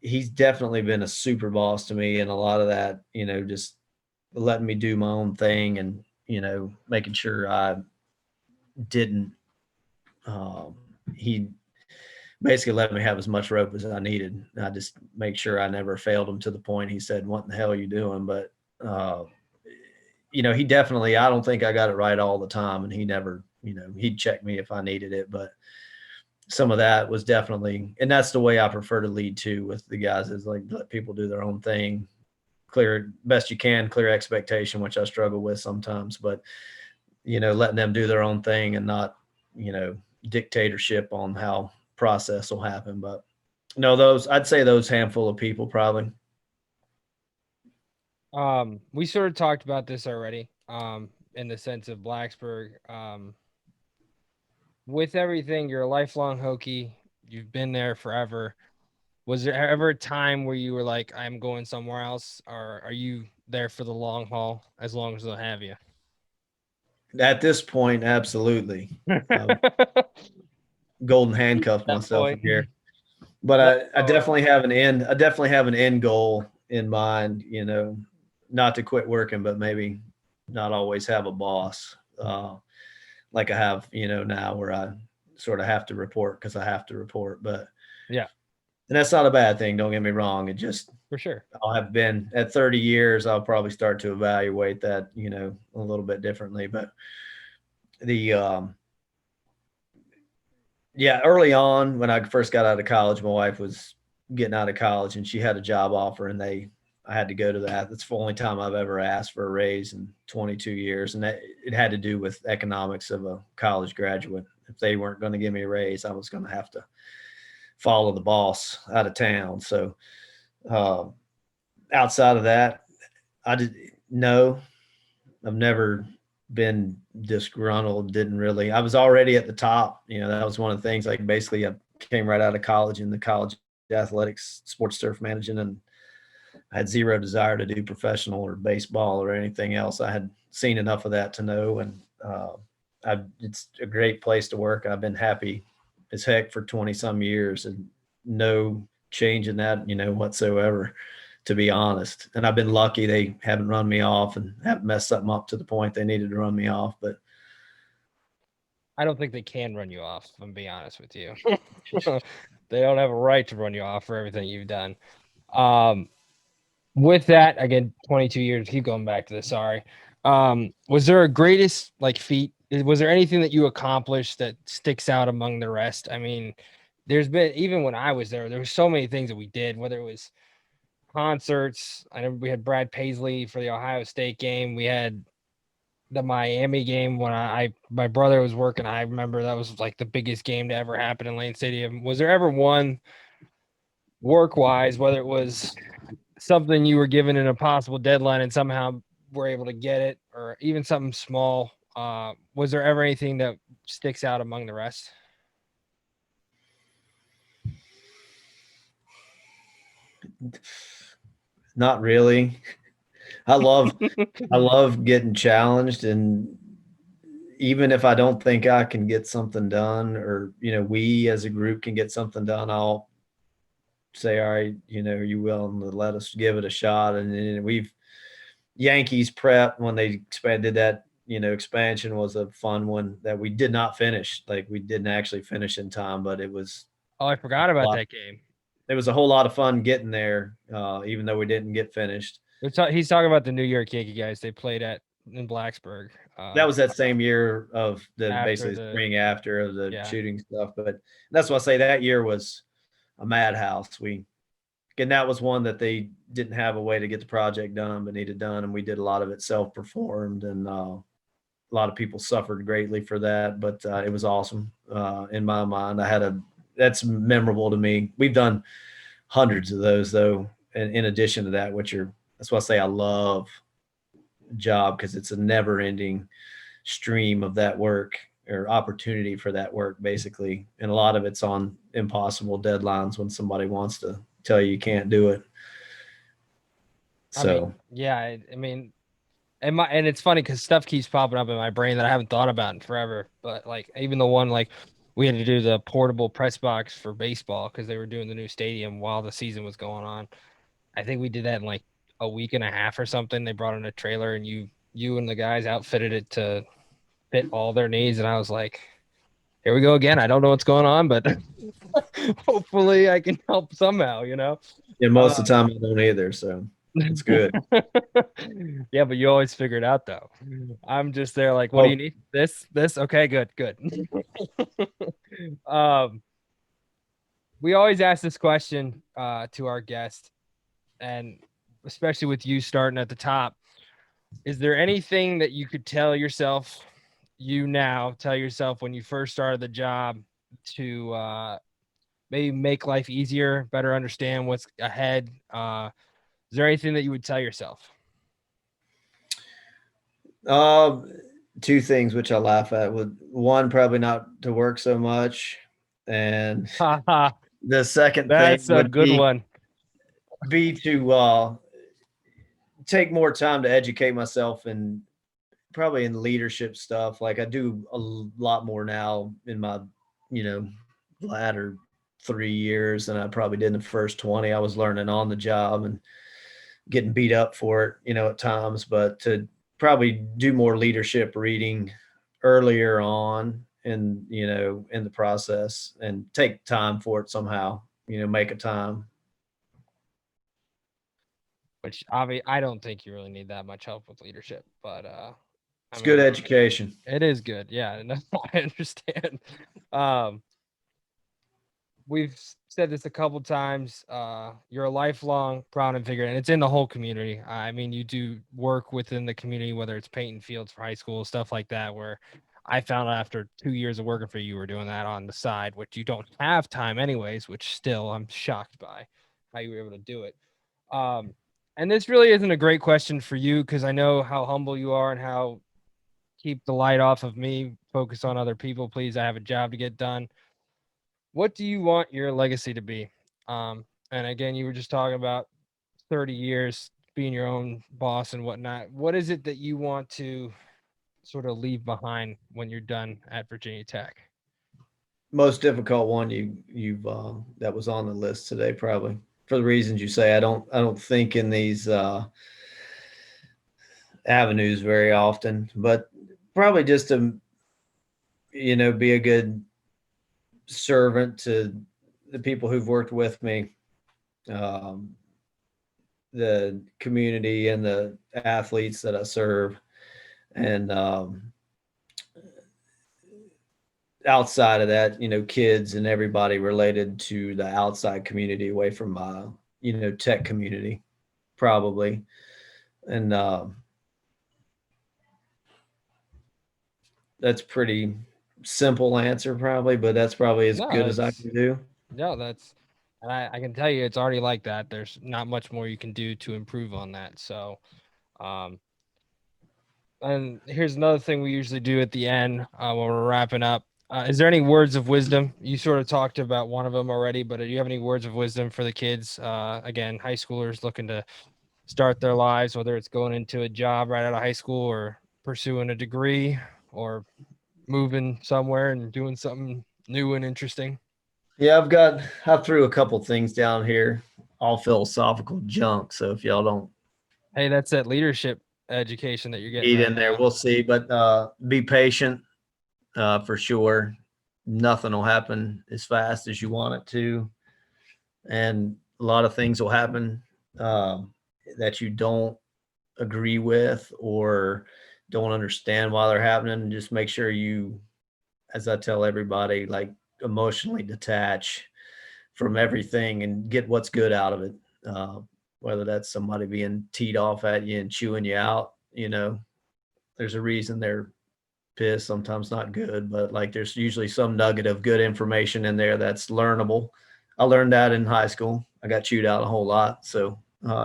he's definitely been a super boss to me, and a lot of that, just letting me do my own thing, and making sure I didn't. Um, he basically let me have as much rope as I needed. I just make sure I never failed him to the point he said, "What in the hell are you doing?" But he definitely. I don't think I got it right all the time, and he never. He'd check me if I needed it, but some of that was definitely, and that's the way I prefer to lead too with the guys, is like let people do their own thing, clear best you can, clear expectation, which I struggle with sometimes, but letting them do their own thing and not, dictatorship on how process will happen. But no, I'd say those handful of people probably. We sort of talked about this already, in the sense of Blacksburg. With everything, you're a lifelong Hokie. You've been there forever. Was there ever a time where you were like, I'm going somewhere else, or are you there for the long haul as long as they'll have you? At this point, absolutely. I've That golden handcuffed myself in point. here. But Let I definitely have an end. I definitely have an end goal in mind. Not to quit working, but maybe not always have a boss, like I have, now, where I sort of have to report because I have to report. But Yeah, and that's not a bad thing. Don't get me wrong. It just for sure. I'll have been at 30 years. I'll probably start to evaluate that, a little bit differently. But the yeah, early on when I first got out of college, my wife was getting out of college and she had a job offer, and I had to go to that. That's the only time I've ever asked for a raise in 22 years. And it had to do with economics of a college graduate. If they weren't going to give me a raise, I was going to have to follow the boss out of town. So, uh, outside of that, I did no, I've never been disgruntled. Didn't really. I was already at the top. That was one of the things. Like basically, I came right out of college in the college athletics, sports turf management, and I had zero desire to do professional or baseball or anything else. I had seen enough of that to know, and it's a great place to work. I've been happy as heck for 20 some years, and no change in that, whatsoever, to be honest. And I've been lucky they haven't run me off and haven't messed something up to the point they needed to run me off. But I don't think they can run you off, if I'm being honest with you. They don't have a right to run you off for everything you've done. Um, with that, again, 22 years, keep going back to this, sorry. Was there a greatest like feat? Was there anything that you accomplished that sticks out among the rest? I mean, there's been, even when I was there were so many things that we did, whether it was concerts. I know we had Brad Paisley for the Ohio State game. We had the Miami game when my brother was working. I remember that was like the biggest game to ever happen in Lane Stadium. Was there ever one work wise, whether it was something you were given an impossible deadline and somehow were able to get it, or even something small? Was there ever anything that sticks out among the rest? Not really. I love I love getting challenged, and even if I don't think I can get something done, or we as a group can get something done, I'll say, all right, are you willing to let us give it a shot? And then we've Yankees prep when they expanded that, expansion was a fun one that we did not finish. Like we didn't actually finish in time, but it was Oh, I forgot a about lot. that game. It was a whole lot of fun getting there, even though we didn't get finished. He's talking about the New York Yankee guys. They played at in Blacksburg. That was that same year of the After basically the the spring after of the yeah. shooting stuff. But that's why I say that year was a madhouse. And that was one that they didn't have a way to get the project done, but needed done, and we did a lot of it self-performed, and a lot of people suffered greatly for that. But it was awesome in my mind. That's memorable to me. We've done hundreds of those though, and in addition to that, that's why I say I love job, because it's a never-ending stream of that work or opportunity for that work, basically. And a lot of it's on impossible deadlines when somebody wants to tell you can't do it. I mean, So yeah, I mean, and it's funny because stuff keeps popping up in my brain that I haven't thought about in forever. But like even the one like we had to do the portable press box for baseball because they were doing the new stadium while the season was going on. I think we did that in like a week and a half or something. They brought in a trailer and you and the guys outfitted it to fit all their needs. And I was like, here we go again. I don't know what's going on, but hopefully I can help somehow, you know? yeah, most of Uh, the time I don't either. So it's good. yeah, but you always figure it out though. I'm just there like, what do you Oh, need? This? Okay, good, good. um, we always ask this question to our guest, and especially with you starting at the top, is there anything that you could tell yourself, tell yourself when you first started the job to maybe make life easier, better understand what's ahead? Is there anything that you would tell yourself? um, two things which I laugh at. Would one, probably not to work so much, and Haha, the second thing that's a would good one. be to take more time to educate myself, and probably in leadership stuff. Like I do a lot more now in my, you know, latter 3 years than I probably did in the first 20. I was learning on the job and getting beat up for it, at times, but to probably do more leadership reading earlier on in the process, and take time for it somehow, make a time. Which obviously I don't think you really need that much help with leadership, but I It's good mean education. it is good. Yeah, no, I understand. Um, we've said this a couple times. You're a lifelong prominent figure, and it's in the whole community. I mean, you do work within the community, whether it's painting fields for high school, stuff like that, where I found out after 2 years of working for you, you were doing that on the side, which you don't have time anyways, which still I'm shocked by how you were able to do it. Um, and this really isn't a great question for you because I know how humble you are and how keep the light off of me, focus on other people, please. I have a job to get done. What do you want your legacy to be? And again, you were just talking about 30 years being your own boss and whatnot. What is it that you want to sort of leave behind when you're done at Virginia Tech? Most difficult one you've that was on the list today, probably for the reasons you say. I don't think in these avenues very often, but probably just to be a good servant to the people who've worked with me, um, the community and the athletes that I serve, and outside of that, kids and everybody related to the outside community away from my, tech community, probably. And that's pretty simple answer probably, but that's probably as No, good as I it's can do. no, that's and I can tell you it's already like that. There's not much more you can do to improve on that. So, um, and here's another thing we usually do at the end when we're wrapping up. Is there any words of wisdom? You sort of talked about one of them already, but do you have any words of wisdom for the kids? Again, high schoolers looking to start their lives, whether it's going into a job right out of high school or pursuing a degree or moving somewhere and doing something new and interesting. Yeah, I threw a couple things down here, all philosophical junk. So if y'all don't Hey, that's that leadership education that you're getting eat right in there, now. we'll see. But be patient for sure. Nothing will happen as fast as you want it to, and a lot of things will happen um, that you don't agree with or don't understand why they're happening. And just make sure you, as I tell everybody, like emotionally detach from everything and get what's good out of it. Uh, Whether that's somebody being teed off at you and chewing you out, there's a reason they're pissed, sometimes not good, but like there's usually some nugget of good information in there that's learnable. I learned that in high school. I got chewed out a whole lot. So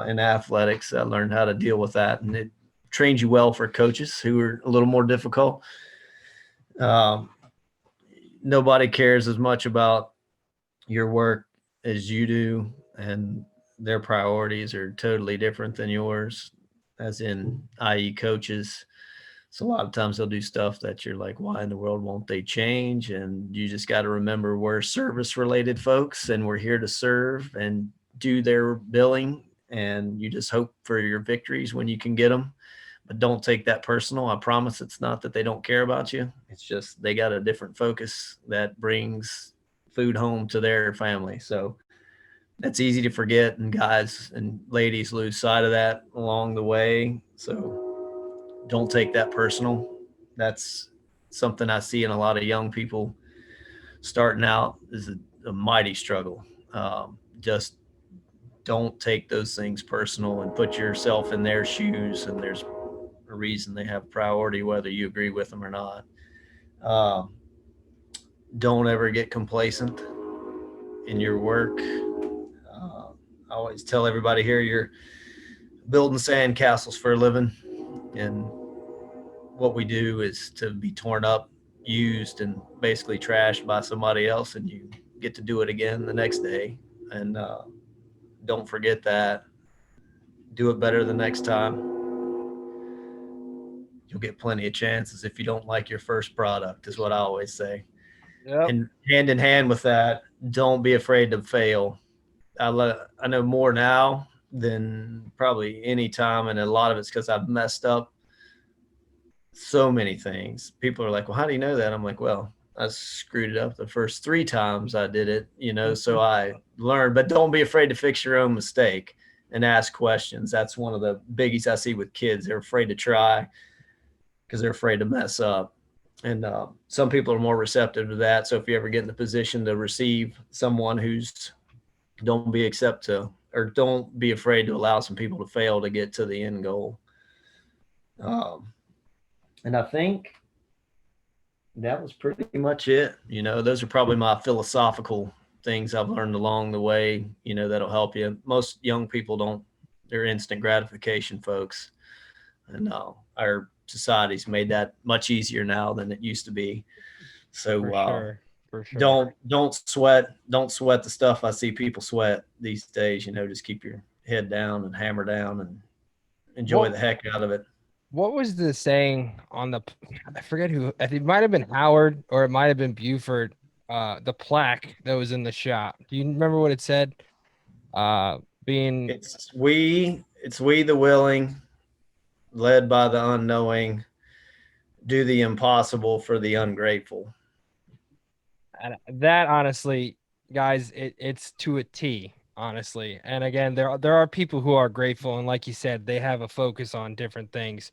in athletics, I learned how to deal with that, and it trains you well for coaches who are a little more difficult. Um, Nobody cares as much about your work as you do, and their priorities are totally different than yours, as in, i.e., coaches. So a lot of times they'll do stuff that you're like, why in the world won't they change? And you just got to remember we're service related folks and we're here to serve and do their billing. And you just hope for your victories when you can get them. But don't take that personal. I promise it's not that they don't care about you. It's just they got a different focus that brings food home to their family. So that's easy to forget. And guys and ladies lose sight of that along the way. So don't take that personal. That's something I see in a lot of young people starting out is a mighty struggle. Just don't take those things personal and put yourself in their shoes. And there's a reason they have priority, whether you agree with them or not. Um, don't ever get complacent in your work. I always tell everybody here, you're building sand castles for a living, and what we do is to be torn up, used, and basically trashed by somebody else, and you get to do it again the next day. And don't forget that. Do it better the next time. You'll get plenty of chances if you don't like your first product, is what I always say. Yep. And hand in hand with that, don't be afraid to fail. I know more now than probably any time, and a lot of it's because I've messed up so many things. People are like, well, how do you know that? I'm like, well, I screwed it up the first 3 times I did it, so I learned. But don't be afraid to fix your own mistake and ask questions. That's one of the biggies I see with kids. They're afraid to try because they're afraid to mess up. And some people are more receptive to that. So if you ever get in the position to receive someone who's, don't be accept to, or don't be afraid to allow some people to fail to get to the end goal. And I think that was pretty much it. Those are probably my philosophical things I've learned along the way, that'll help you. Most young people don't, they're instant gratification folks. And our society's made that much easier now than it used to be. For So sure. For sure. don't sweat the stuff I see people sweat these days. Just keep your head down and hammer down and enjoy What the heck out of it. what was the saying on the I forget who, I think it might have been Howard or it might have been Buford, the plaque that was in the shop. Do you remember what it said? Being It's we the willing, led by the unknowing, do the impossible for the ungrateful. and that honestly, guys, it's to a T, honestly. And again, there are people who are grateful, and like you said, they have a focus on different things.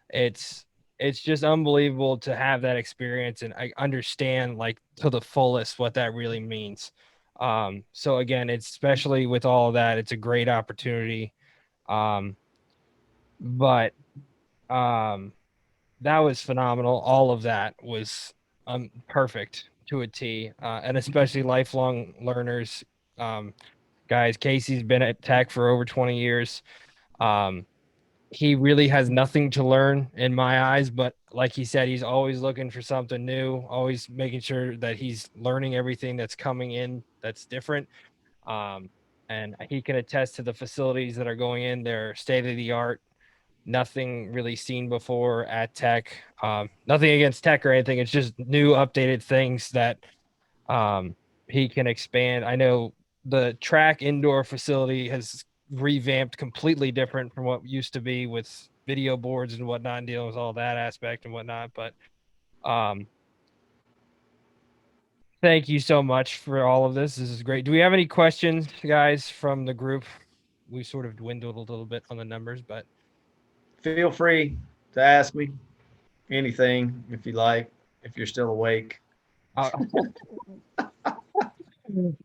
It's it's just unbelievable to have that experience and I understand like to the fullest what that really means. So again, it's especially with all of that, it's a great opportunity. Um, but um that was phenomenal. All of that was perfect to a T, and especially lifelong learners. Guys, Casey's been at Tech for over 20 years. Um, he really has nothing to learn in my eyes, but like he said, he's always looking for something new, always making sure that he's learning everything that's coming in that's different. Um, and he can attest to the facilities that are going in. They're state of the art, nothing really seen before at Tech. Nothing against Tech or anything. It's just new, updated things that um, he can expand. I know the track indoor facility has revamped completely different from what used to be with video boards and whatnot, and dealing with all that aspect and whatnot. But um, thank you so much for all of this. This is great. Do we have any questions, guys, from the group? We sort of dwindled a little bit on the numbers, but Feel free to ask me anything if you like, if you're still awake. I'll,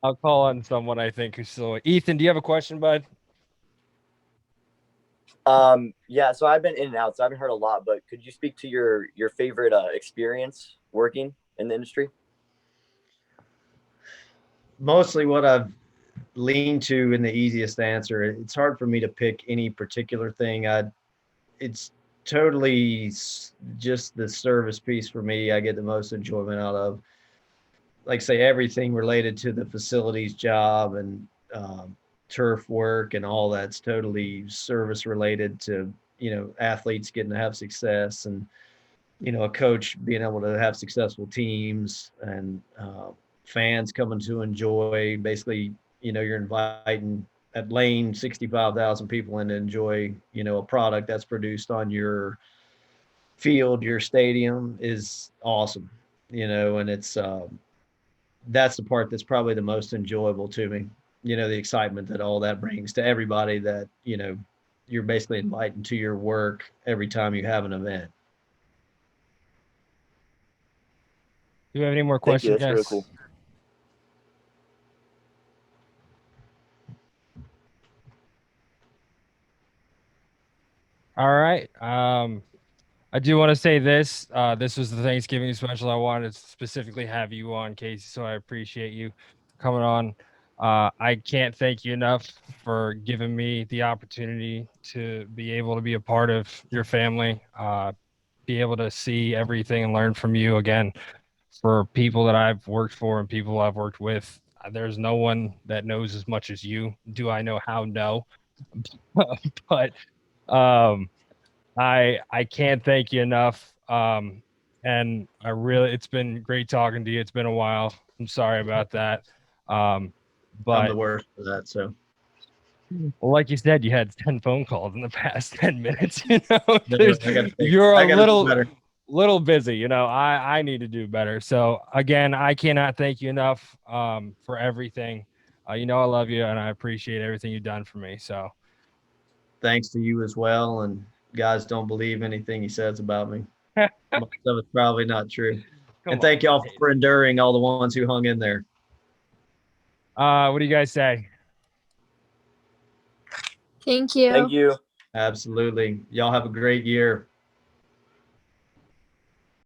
I'll call on someone I think who's still. Ethan, do you have a question, bud? Yeah, so I've been in and out, so I haven't heard a lot, but could you speak to your favorite experience working in the industry? Mostly what I've leaned to in the easiest answer. It's hard for me to pick any particular thing. It's totally just the service piece for me. I get the most enjoyment out of, like say, everything related to the facilities job and turf work and all that's totally service related to, athletes getting to have success and, a coach being able to have successful teams and fans coming to enjoy. Basically, you're inviting at lane 65,000 people in to enjoy, a product that's produced on your field, your stadium is awesome, and it's that's the part that's probably the most enjoyable to me. The excitement that all that brings to everybody that, you're basically inviting to your work every time you have an event. Do we have any more Thank you. questions, That's really guys? cool. All right. I do want to say this. This was the Thanksgiving special. I wanted to specifically have you on, Casey, so I appreciate you coming on. I can't thank you enough for giving me the opportunity to be able to be a part of your family, be able to see everything and learn from you again. For people that I've worked for and people I've worked with, there's no one that knows as much as you. Do I know how? No, but um, I can't thank you enough. And it's been great talking to you. It's been a while. I'm sorry about that. Um, I'm the but worst for that. So well, like you said, you had 10 phone calls in the past 10 minutes. no, You're I a got to do better. little busy. I need to do better. So again, I cannot thank you enough for everything. I love you and I appreciate everything you've done for me. So Thanks to you as well. And guys, don't believe anything he says about me. Most of it's probably not true. And come on. thank y'all for enduring, all the ones who hung in there. What do you guys say? Thank you. Thank you. Absolutely. Y'all have a great year.